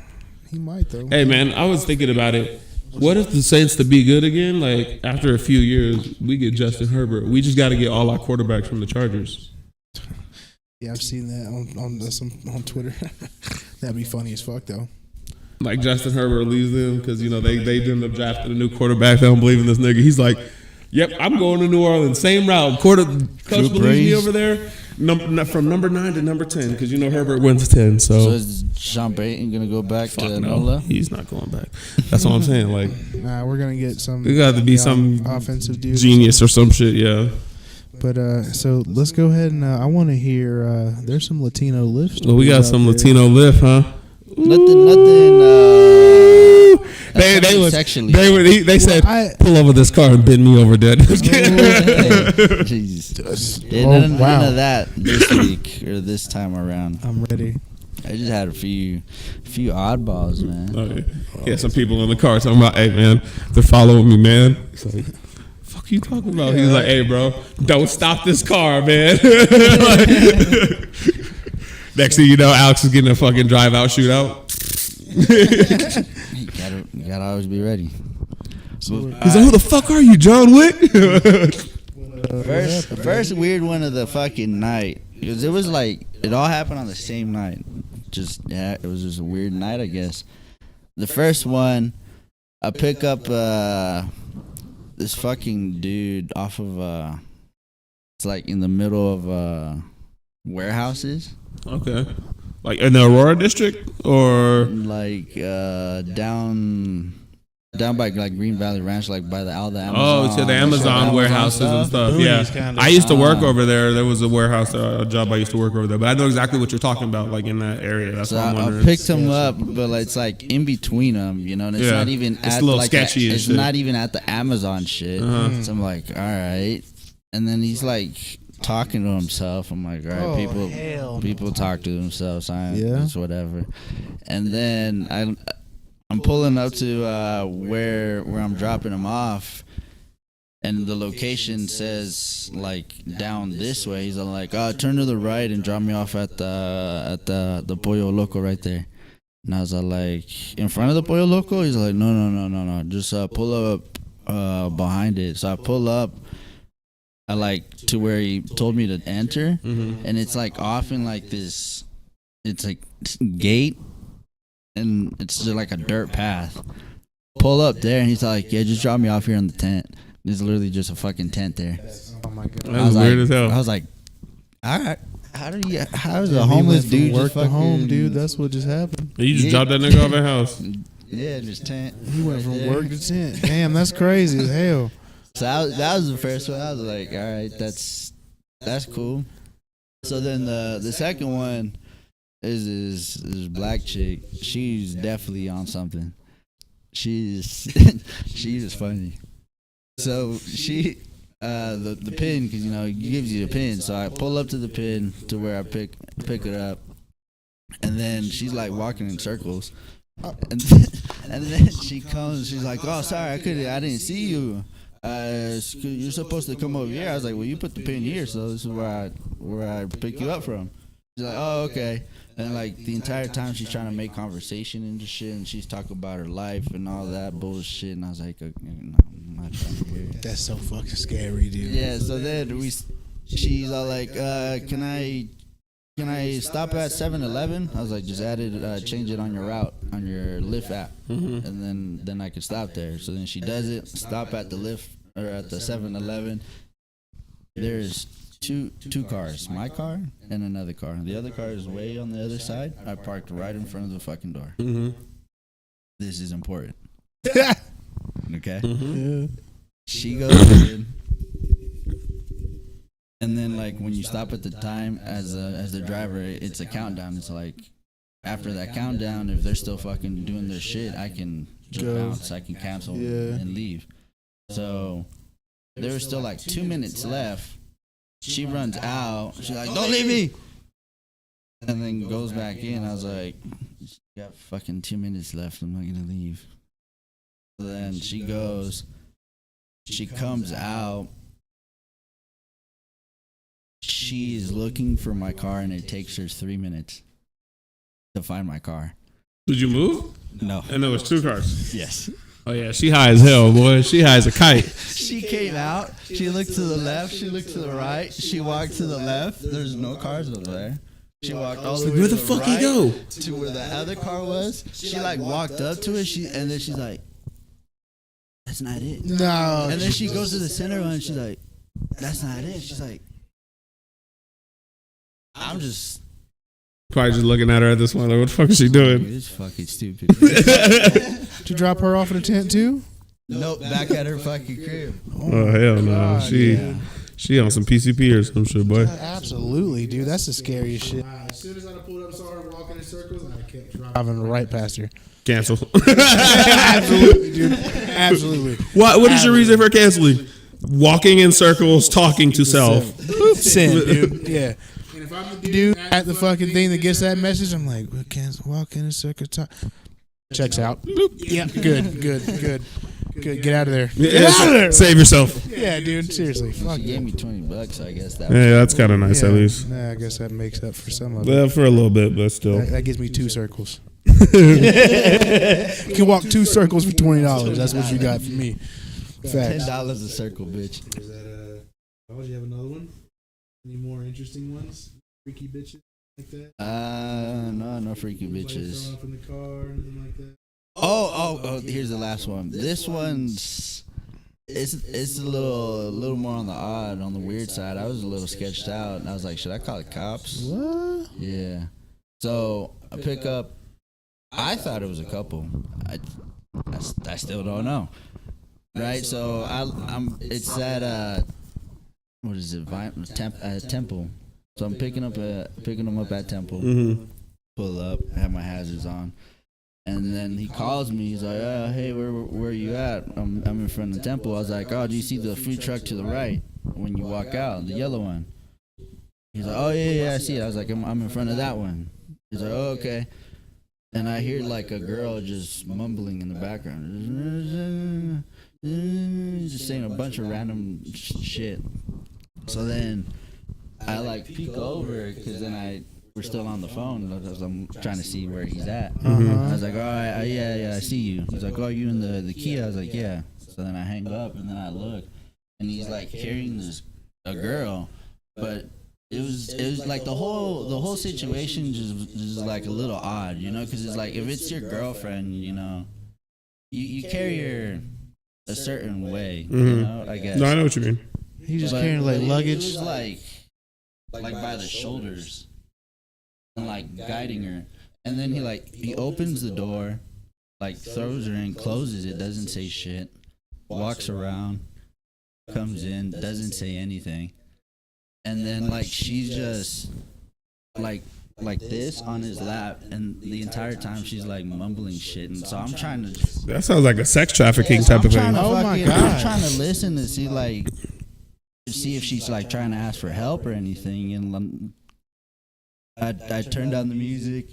he might though. Hey, man, I was thinking about it. What if the Saints to be good again? Like after a few years, we get Justin Herbert. We just got to get all our quarterbacks from the Chargers. Yeah, I've seen that on Twitter. That'd be funny as fuck though. Like Justin Herbert leaves them because they end up drafting a new quarterback. They don't believe in this nigga. He's like, "Yep, I'm going to New Orleans. Same route. Coach believes me over there. From number 9 to number 10 because Herbert wins 10. So is Sean Payton gonna go back to NOLA? He's not going back. That's what I'm saying. Like, Nah, we're gonna get some. it got to be some offensive dude, genius or some shit. Yeah. But so let's go ahead and I want to hear. There's some Latino lyft. Well, we got some Latino lift, huh? Nothing. They said pull over this car and bend me over, Dad. Jesus. Wow. None of that this week or this time around. I'm ready. I just had a few oddballs, man. Okay. Yeah, some people in the car talking about, "Hey, man, they're following me, man." It's like, fuck you talking about? He's like, "Hey, bro, don't stop this car, man." Next thing you know, Alex is getting a fucking drive-out shootout. You gotta always be ready. He's like, "Who the fuck are you, John Wick?" First weird one of the fucking night. Because it was like, it all happened on the same night. It was just a weird night, I guess. The first one, I pick up this fucking dude off of, it's like in the middle of warehouses. Okay. Like in the Aurora district or like down by like Green Valley Ranch, like by all the Amazon. Oh, to the Amazon warehouses and stuff. Yeah, I used to work over there. There was a warehouse, a job I used to work over there. But I know exactly what you're talking about, like in that area. That's So what I'm wondering. I picked him up, but it's like in between them, and it's not even It's at a little like sketchy and it's shit. not even at the Amazon shit. So I'm like, all right, and then he's like talking to himself. I'm like, all right, people talk to themselves. It's whatever. And then I'm pulling up to where I'm dropping him off, and the location says like down this way. He's like, turn to the right and drop me off at the Pollo Loco right there. And I was like, in front of the Pollo Loco? He's like, no, just pull up behind it. So I pull up. I like to where he told me to enter, and it's like off in like this. It's like gate. And it's just like a dirt path. Pull up there, and he's like, "Yeah, just drop me off here in the tent." There's literally just a fucking tent there. Oh my god, That's weird as hell. I was like, "All right, how's a homeless dude work just to home, fucking- dude? That's what just happened. You just dropped that nigga off at house. Yeah, just tent." He went right from there. work to tent. Damn, that's crazy as hell. So that was the first one. I was like, "All right, that's cool." So then the second one is this black chick. She's definitely on something. She's just funny. So she the pin, because he gives you a pin. So I pull up to the pin to where I pick it up, and then she's like walking in circles, and then she comes. She's like, "Oh, sorry, I didn't see you. You're supposed to come over here." I was like, "Well, you put the pin here, so this is where I pick you up from." She's like, "Oh, okay." And like the entire time she's trying to make conversation and shit, and she's talking about her life and all that bullshit. And I was like, "No, I'm not trying to hear it." That's so fucking scary, dude. Yeah. So then she's all like, "Can I stop at 7-Eleven?" I was like, "Just add it, change it on your route on your Lyft app, and then I could stop there." So then she does it. Stop at the Lyft or at the 7-Eleven. There's two cars, my car and another car. The other car is way on the other side. I parked right in front of the fucking door. This is important. Okay. Yeah. She goes in, and then like when you stop at the time as the driver, it's a countdown. It's like after that countdown, if they're still fucking doing their shit, I can bounce, I can cancel and leave. So there was still like 2 minutes left. She runs out. She's like, "Don't leave me." And then goes back in. I was like, you got fucking 2 minutes left. I'm not going to leave. So then she goes. She comes out. She's looking for my car, and it takes her 3 minutes to find my car. Did you move? No. And there was 2 cars. Yes. Oh yeah, she high as hell, boy. She high as a kite. She came out. She looked to the left. She looked to the right. She walked to the left. There's no cars over there. She walked all the way Where to the fuck right he go? to where the other car was. She like walked up to it. And then she's like, "That's not it." No. And then she goes to the center one. And she's like, "That's not it." She's like, "I'm just." Probably just looking at her at this one. Like, what the fuck is she doing? It's fucking stupid. Did you drop her off in a tent too? Nope, back at her fucking crib. Oh hell no. God, She on some PCP or some shit, boy. Absolutely, dude. That's the scariest shit. As soon as I pulled up, saw her walking in circles, I kept driving right past her. Cancel. Absolutely, dude. Absolutely. What is your reason for canceling? Walking in circles, talking to self. Sin, dude. Yeah. And if I'm the dude at the fucking thing that gets that message, I'm like, we can't walk in a circle. Checks out. Boop. Yeah. Good. Get out of there. Get out of there. Save yourself. Yeah, dude. Seriously. She Fuck gave it. me $20. I guess that. Yeah, that's kind of nice at least. Nah, I guess that makes up for some of it. Well, for a little bit, but still. That gives me 2 circles. You can walk 2 circles for $20. That's what you got for me. Facts. $10 a circle, bitch. Is that oh, do you have another one? Any more interesting ones? Freaky bitches like that? No freaky bitches. Throw up in the car or anything like that? Oh, here's the last one. This one's it's a little more on the odd, on the weird side. I was a little sketched out, and I was like, should I call the cops? What? Yeah. So I pick up. I thought it was a couple. I still don't know. Right. So I'm. It's at what is it? Temple. So I'm picking them up at Temple. Mm-hmm. Pull up. Have my hazards on. And then he calls me. He's like, "Hey, where are you at?" I'm in front of the Temple. I was like, "Oh, do you see the food truck to the right when you walk out, the yellow one?" He's like, "Oh yeah, I see it." I was like, "I'm in front of that one." He's like, "Oh, okay." And I hear like a girl just mumbling in the background, just saying a bunch of random shit. So then I like peek over because then we're still on the phone because I'm trying to see where he's at. I was like, all right, yeah, I see you. He's like, oh, you in the Kia? I was like, yeah. So then I hang up and then I look, and he's like carrying a girl, but it was like the whole situation just like a little odd, you know, because it's like if it's your girlfriend, you know, you carry her a certain way, you know, I guess. No, I know what you mean. He's just carrying like luggage. It was like by the shoulders. And like guiding her, and then he opens the door, like throws her in, closes it, doesn't say shit, walks around, comes in, doesn't say anything, and then like she's just like this on his lap, and the entire time she's like mumbling shit, and so I'm trying to. That sounds like a sex trafficking type of thing. Oh my God. I'm trying to listen to see if she's like trying to ask for help or anything, and I turned down the music,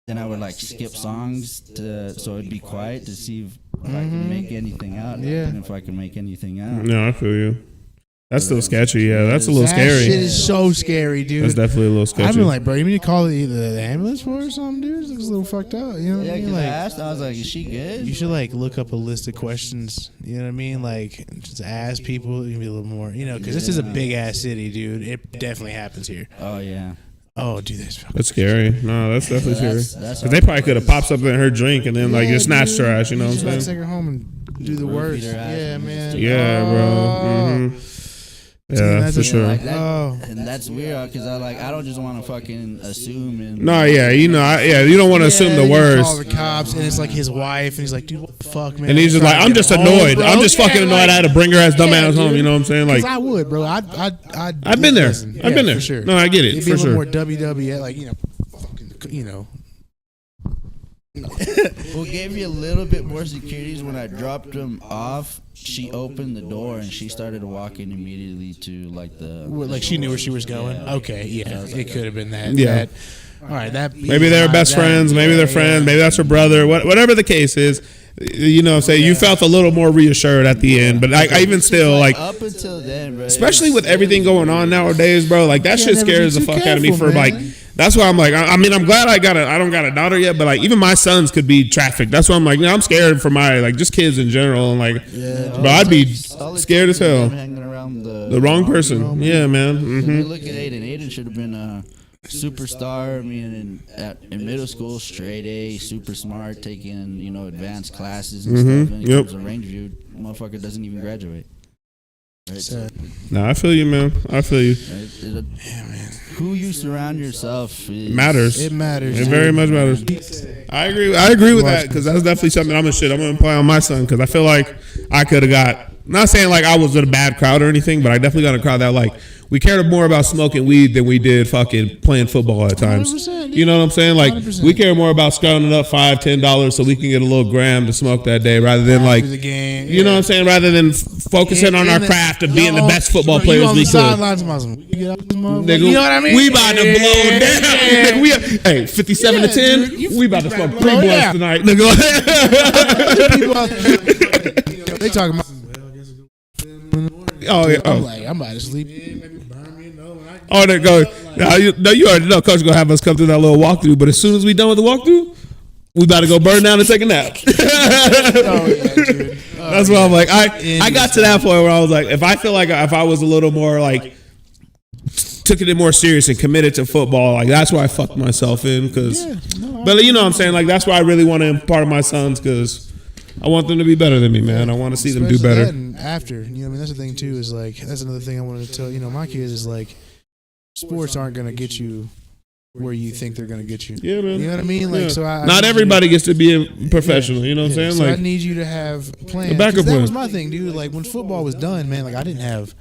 then I would like skip songs so it'd be quiet to see if I can make anything out. Yeah. And if I can make anything out. No, I feel you. That's still sketchy. Yeah, that's a little That scary. shit is so scary, dude. That's definitely a little sketchy. I've been like, bro, you mean to call the ambulance for her or something, dude? It looks a little fucked up. You know what Yeah, I mean? because I Like, asked, I was like, is she good? you should like look up a list of questions. You know what I mean? Like, just ask people. You can be a little more, you know, because this is a big ass city, dude. It definitely happens here. Oh, yeah. Oh, dude, that's fucking That's scary. No, that's definitely scary. That's Because they probably could have popped something in her drink and then like just snatched her ass. You know what should, I'm like, saying? take her home and do the Feed worst. her ass Yeah, and man. just- Yeah, bro. Mm-hmm. Yeah, that's for a- sure. Like that, Oh. and that's weird because I don't just want to fucking assume and. No, yeah, you know, you don't want to assume the then you worst. Call the cops, and it's like his wife, and he's like, "Dude, what the fuck, man?" And he's just like, I'm just annoyed. I'm just fucking annoyed I had to bring her ass dumb ass home. You know what I'm saying? Like, I would, bro. I've been there. listen, I've been there. for sure. No, I get it, It'd be for a little sure. more WWE, like fucking, you know. What gave me a little bit more security is when I dropped him off, she opened the door and she started walking immediately to like the. Like she knew where she was going. Yeah. Okay, yeah, I was it like, could have been that. Yeah. That, All right, maybe they're best friends, maybe they're friends, maybe that's her brother, whatever the case is. You know what I'm saying? You felt a little more reassured at the end. But I even still, like, up until then, bro, especially with everything going on nowadays, bro, like, that shit scares the fuck out of me for, like, that's why I'm like, I mean, I'm glad I don't got a daughter yet, but, like, even my sons could be trafficked. That's why I'm like, I'm scared for my, like, just kids in general. And, like, bro, I'd be scared as hell. Hanging around the wrong person. Yeah, man. Mm-hmm. Look at Aiden. Aiden should have been a superstar. I mean, in middle school, straight A, super smart, taking advanced classes and stuff. And he comes to range view, motherfucker doesn't even graduate. Right? So, I feel you, man. I feel you. Right? Who you surround yourself matters. It matters. It very much matters. I agree with that, because that's definitely something I'm gonna apply on my son, because I feel like I could have got. Not saying like I was in a bad crowd or anything, but I definitely got a crowd that like we cared more about smoking weed than we did fucking playing football at times. You know what I'm saying? Like 100%. We care more about scrounging up $5-10 so we can get a little gram to smoke that day, rather than like the game. You know what I'm saying? Rather than focusing on our craft and being the best football players we could. Nigga, you know what I mean? We about to blow down. Hey, 57 to 10. We about to smoke 3 blunts tonight, nigga. They talking about. Oh yeah. I'm like, I'm about to sleep. Oh, there goes. No, you already know Coach gonna have us come through that little walkthrough. But as soon as we done with the walkthrough, we about to go burn down and take a nap. That's why I'm like, I got to that point where I was like, if I feel like if I was a little more like took it more serious and committed to football, like that's where I fucked myself in. But you know what I'm saying? Like that's why I really want to impart my sons, because I want them to be better than me, man. I want to see them do better. And after, you know what I mean? That's the thing, too, is like, that's another thing I wanted to tell, my kids is like, sports aren't going to get you where you think they're going to get you. Yeah, man. You know what I mean? Like, so not everybody gets to be a professional, you know what I'm saying? So like, I need you to have plans. A backup plan. That was my thing, dude. Like, when football was done, man, like, I didn't have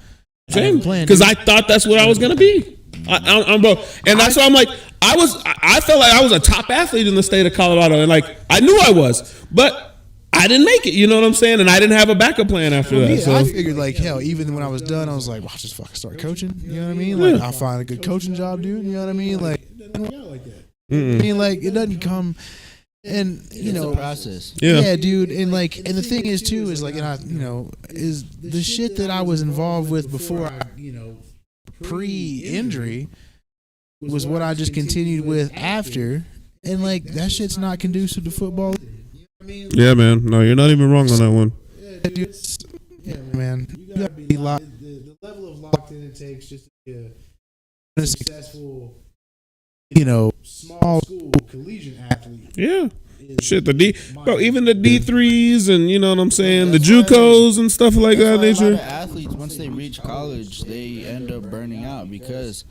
same plan. Because I thought that's what I was going to be. I'm bro, and that's why I'm like, I felt like I was a top athlete in the state of Colorado, and like, I knew I was, but I didn't make it, you know what I'm saying? And I didn't have a backup plan after that. So I figured, like, hell, even when I was done, I was like, well, I'll just fucking start coaching. You know what I mean? Like, I'll find a good coaching job, dude. You know what I mean? Like, I mean, like, it doesn't come, and, it's a process. Yeah, dude. And, like, and the thing is, too, is, like, and I, is the shit that I was involved with before I, pre-injury was what I just continued with after. And, like, that shit's not conducive to football. Yeah, man. No, you're not even wrong on that one. Yeah, man. You gotta be locked. The level of locked in it takes just to be a successful, small school collegiate athlete. Yeah. Shit, even the D3s and you know what I'm saying, the JUCOs and stuff like that nature. A lot of athletes, once they reach college, they end up burning out because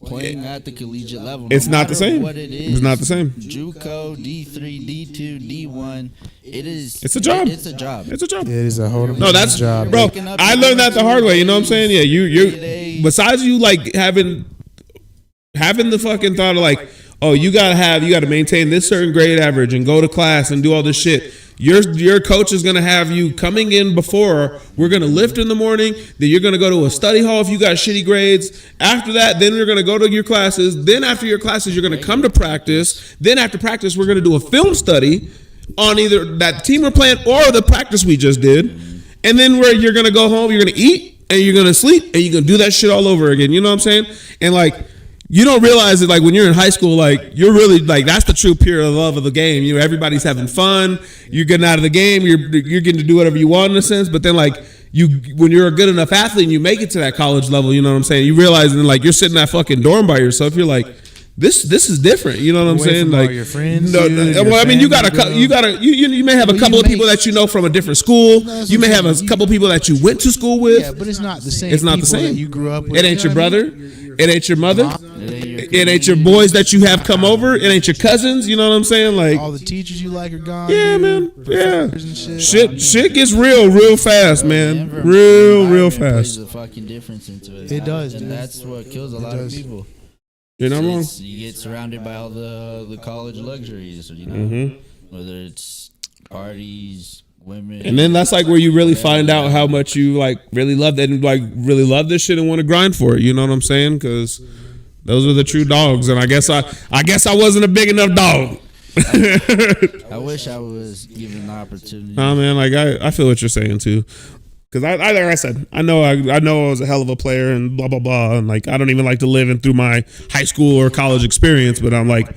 playing at the collegiate level, it's not the same. What it is, it's not the same. JUCO, D3, D2, D1, it's a job. It's a job. It's a job. It is a whole that's job, bro. I learned that the hard way. You know what I'm saying? Yeah, you besides you like having the fucking thought of like, oh, you gotta maintain this certain grade average and go to class and do all this shit. Your coach is gonna have you coming in before. We're gonna lift in the morning. Then you're gonna go to a study hall if you got shitty grades. After that, then you're gonna go to your classes. Then after your classes, you're gonna come to practice. Then after practice, we're gonna do a film study on either that team we're playing or the practice we just did. And then where you're gonna go home, you're gonna eat and you're gonna sleep and you're gonna do that shit all over again. You know what I'm saying? And like, you don't realize that, like, when you're in high school, like, you're really, like, that's the true pure love of the game. Everybody's having fun. You're getting out of the game. You're getting to do whatever you want in a sense. But then, like, when you're a good enough athlete and you make it to that college level, you know what I'm saying? You realize, and like, you're sitting in that fucking dorm by yourself. You're like, this is different. You know what I'm saying? Like, your friends. Well, I mean, you may have a couple of people that you know from a different school. You may have a couple people that you went to school with. Yeah, but it's not the same. It's not the same. That you grew up with. It ain't your brother. It ain't your mother. It ain't your boys that you have come over. It ain't your cousins. You know what I'm saying? Like, all the teachers you like are gone. Yeah, man. Yeah. Shit gets real fast, man. Real fast. Plays a fucking difference into it. It does, and dude. that's what kills a lot of people. You're not wrong. You get surrounded by all the college luxuries, whether it's parties, women, and then that's like where you really find out how much you like really love that and like really love this shit and want to grind for it. You know what I'm saying? Because Those are the true dogs, and I guess I wasn't a big enough dog. I wish I was given the opportunity. Nah, man, like I feel what you're saying too. Because like I said, I know I was a hell of a player and blah blah blah, and like I don't even like to live in through my high school or college experience, but I'm like,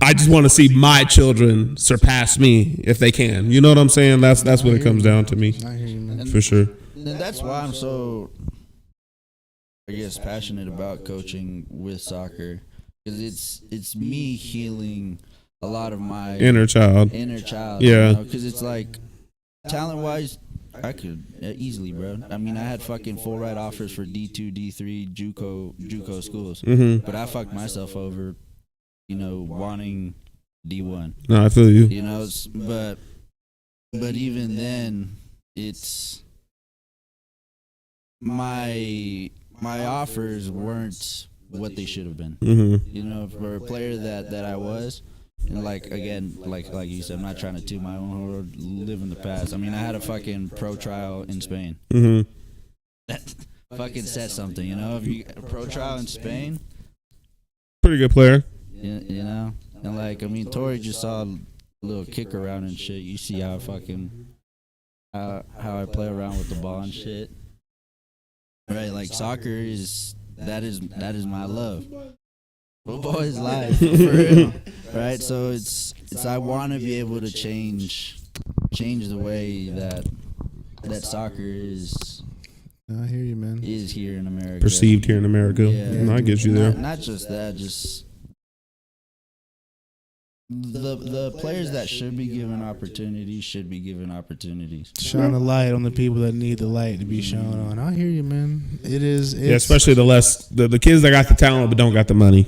I just want to see my children surpass me if they can. You know what I'm saying? That's what it comes down to me. I hear you, man. For sure. And that's why I'm so, I guess, passionate about coaching with soccer, because it's me healing a lot of my Inner child. Yeah. Because it's like, talent wise, I could easily, bro. I mean, I had fucking full ride offers for D2, D3, JUCO schools, but I fucked myself over, wanting D1. No, I feel you. But even then, it's my offers weren't what they should have been. For a player that I was. And like you said, I'm not trying to toot my own horn, live in the past. I mean, I had a fucking pro trial in Spain. That fucking said something, If you a pro trial in Spain, pretty good player. And like, I mean, Tori just saw a little kick around and shit. You see how how I play around with the ball and shit, right? Like soccer that is my love. Football is life, for real, right? So it's I want to be able to change the way that soccer is. I hear you, man. Is here in America, perceived here in America. Yeah, no, I get you there. Not just that, just the players that should be given opportunities should be given opportunities. Shine a light on the people that need the light to be shown on. I hear you, man. It's especially the kids that got the talent but don't got the money.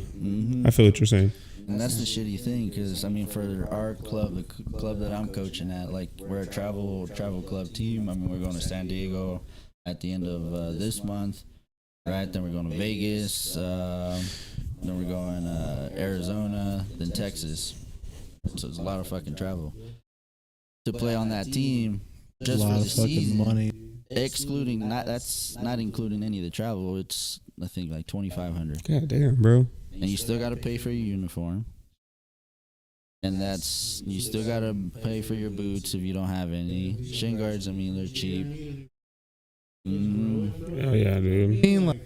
I feel what you're saying. And that's the shitty thing, because I mean, for our club, the club that I'm coaching at, like we're a travel club team. I mean, we're going to San Diego at the end of this month, right? Then we're going to Vegas. Then we're going Arizona, then Texas. So it's a lot of fucking travel to play on that team just for the season. Money, excluding that's not including any of the travel. It's I think like $2,500. God damn, bro. And you still got to pay for your uniform, and you still got to pay for your boots if you don't have any. Shin guards, I mean, they're cheap. Oh yeah, dude.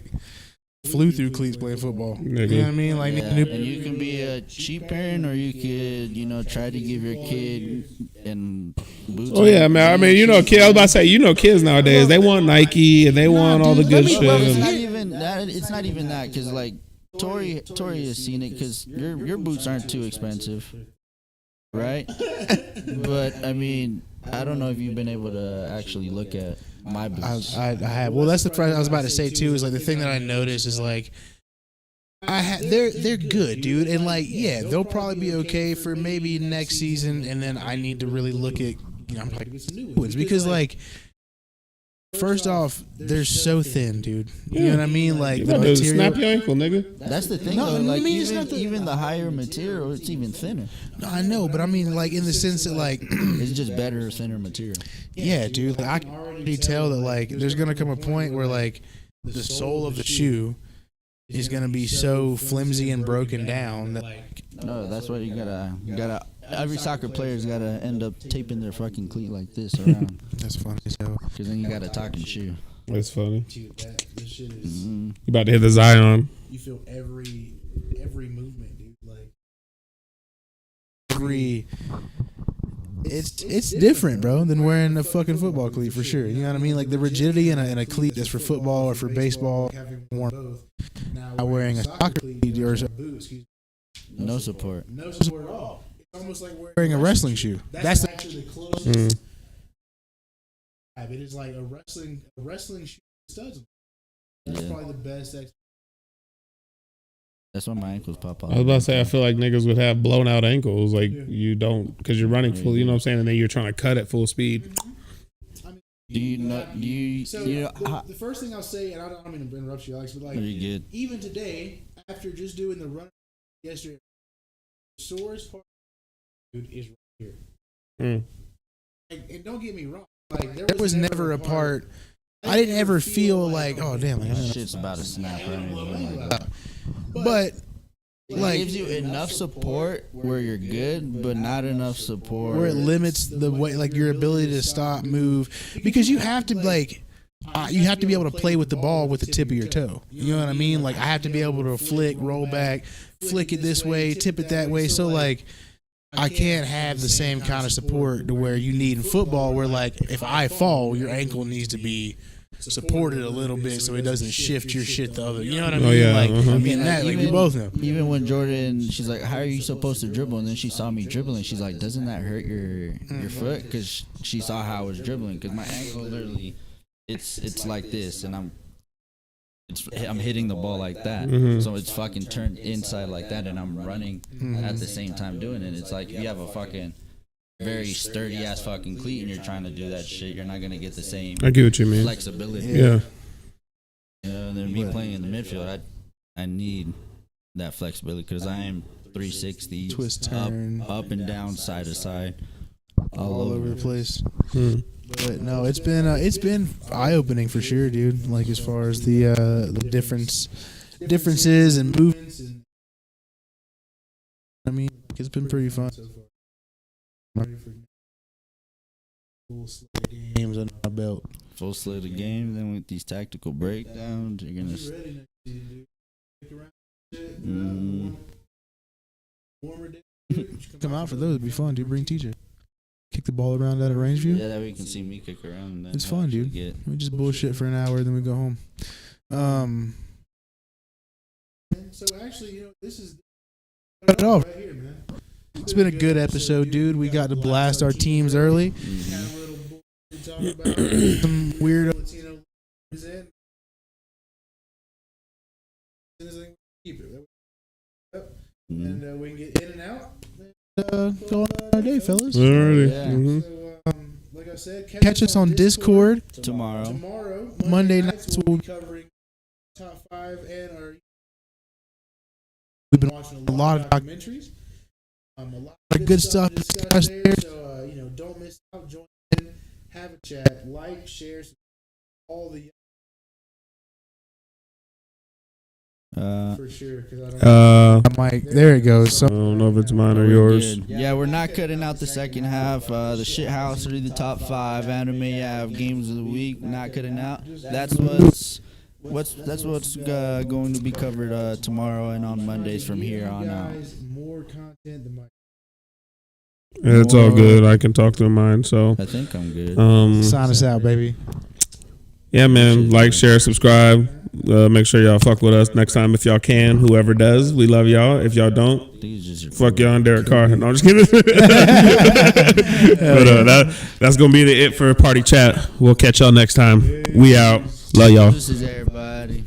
Flew through cleats playing football. Nigga. You know what I mean? Like, and you can be a cheap parent, or you could, try to give your kid and boots. Oh yeah, man. I mean, kids. I was about to say, kids nowadays, they want Nike and they want all the good shit. It's not even that. It's not even that, because like Tori has seen it, because your boots aren't too expensive, right? But I mean, I don't know if you've been able to actually look at my boots. I have. Well, that's the part I was about to say too. Is like the thing that I noticed is like, they're good, dude, and like they'll probably be okay for maybe next season, and then I need to really look at I'm like new ones, because like. First off, they're so thin, dude. You know what I mean? Like the material. Snap your ankle, nigga. That's the thing, though. Like even the higher material, it's even thinner. No, I know, but I mean, like in the sense that, like, it's just better, thinner material. Yeah, dude. Like, I can already tell that, like, there's gonna come a point where, like, the sole of the shoe is gonna be so flimsy and broken down that, like. No, that's what you gotta. Every soccer player's gotta end up taping their fucking cleat like this around. That's funny as hell. Because then you got a talking shoe. That's funny. Dude, this shit is. You about to hit the Zion. You feel every movement, dude. Like It's different, bro, than wearing a fucking football cleat for sure. You know what I mean? Like the rigidity in a cleat that's for football or for baseball. Having both. Now wearing a soccer cleat or a boot, no support. No support at all. It's almost like wearing a wrestling shoe. That's actually the closest. It is like a wrestling shoe studs. That's probably the best. That's why my ankles pop off. I was about to say, I feel like niggas would have blown out ankles. Like you don't, because you're running full. You know what I'm saying? And then you're trying to cut at full speed. Do you know? The first thing I'll say, and I don't mean to interrupt you, Alex, but like, even today, after just doing the run yesterday, the sorest part, dude, is right here. And don't get me wrong, like there was never a part. I didn't ever feel like, oh damn, like, Shit's about to snap or anything like that. but It like gives you enough support where you're good, but not enough support where it limits the way, like your ability to stop, move, because you have to like. You have to be able to play with the ball with the tip of your toe. You know what I mean? Like I have to be able to flick, roll back, flick it this way, tip it that way. So like I can't have the same kind of support to where you need in football, where like if I fall, your ankle needs to be supported a little bit so it doesn't shift your shit the other. You know what I mean? Oh, yeah, Like uh-huh. I mean that, like we both know. Even when Jordan, she's like, "How are you supposed to dribble?" And then she saw me dribbling. She's like, "Doesn't that hurt your foot?" Because she saw how I was dribbling. Because my ankle literally, it's like this, and I'm hitting the ball like that. So it's fucking turned inside like that, and I'm running at the same time doing it. It's like if you have a fucking very sturdy ass fucking cleat and you're trying to do that shit, you're not gonna get the same I get what you mean. flexibility. Yeah. You know, and then me playing in the midfield, I need that flexibility because I am 360, Twist, turn, up and down, side to side, all over the place. But no, it's been eye opening for sure, dude. Like as far as the differences and movements. And, I mean, it's been pretty fun so far. Full slate of games under my belt. Full slate of game. Then with these tactical breakdowns, you're gonna. Come out for those. It'd be fun, dude. Bring TJ. Kick the ball around out of range view. Yeah, that way you can see me kick around. And It's fun, dude. We just bullshit for an hour, then we go home. So actually, you know, this is it all right here, man. It's been a good episode, dude. We got to blast our teams early. Some weirdo Latino is in. And we can get in and out. Go on our day, fellas. Alrighty. Yeah. So, like I said, catch us on Discord Tomorrow. Monday nights we'll be covering top 5 and our. We've been watching a lot of documentaries. A lot of good stuff discussed there. So you know, don't miss out. Join in, have a chat, like, share, all the. For sure, because I don't. Mike, there it goes. So I don't know if it's mine or yours. Yeah, we're not cutting out the second half. The shit house are the top 5. Anime have games of the week. Not cutting out. That's what's going to be covered tomorrow and on Mondays from here on out. More content than Mike. It's all good. I can talk through mine. So I think I'm good. Sign us out, baby. Yeah, man. Like, share, subscribe. Make sure y'all fuck with us next time if y'all can. Whoever does, we love y'all. If y'all don't, fuck y'all and Derek Carr. No, I'm just kidding. But that's gonna be the it for party chat. We'll catch y'all next time. We out. Love y'all. This is everybody.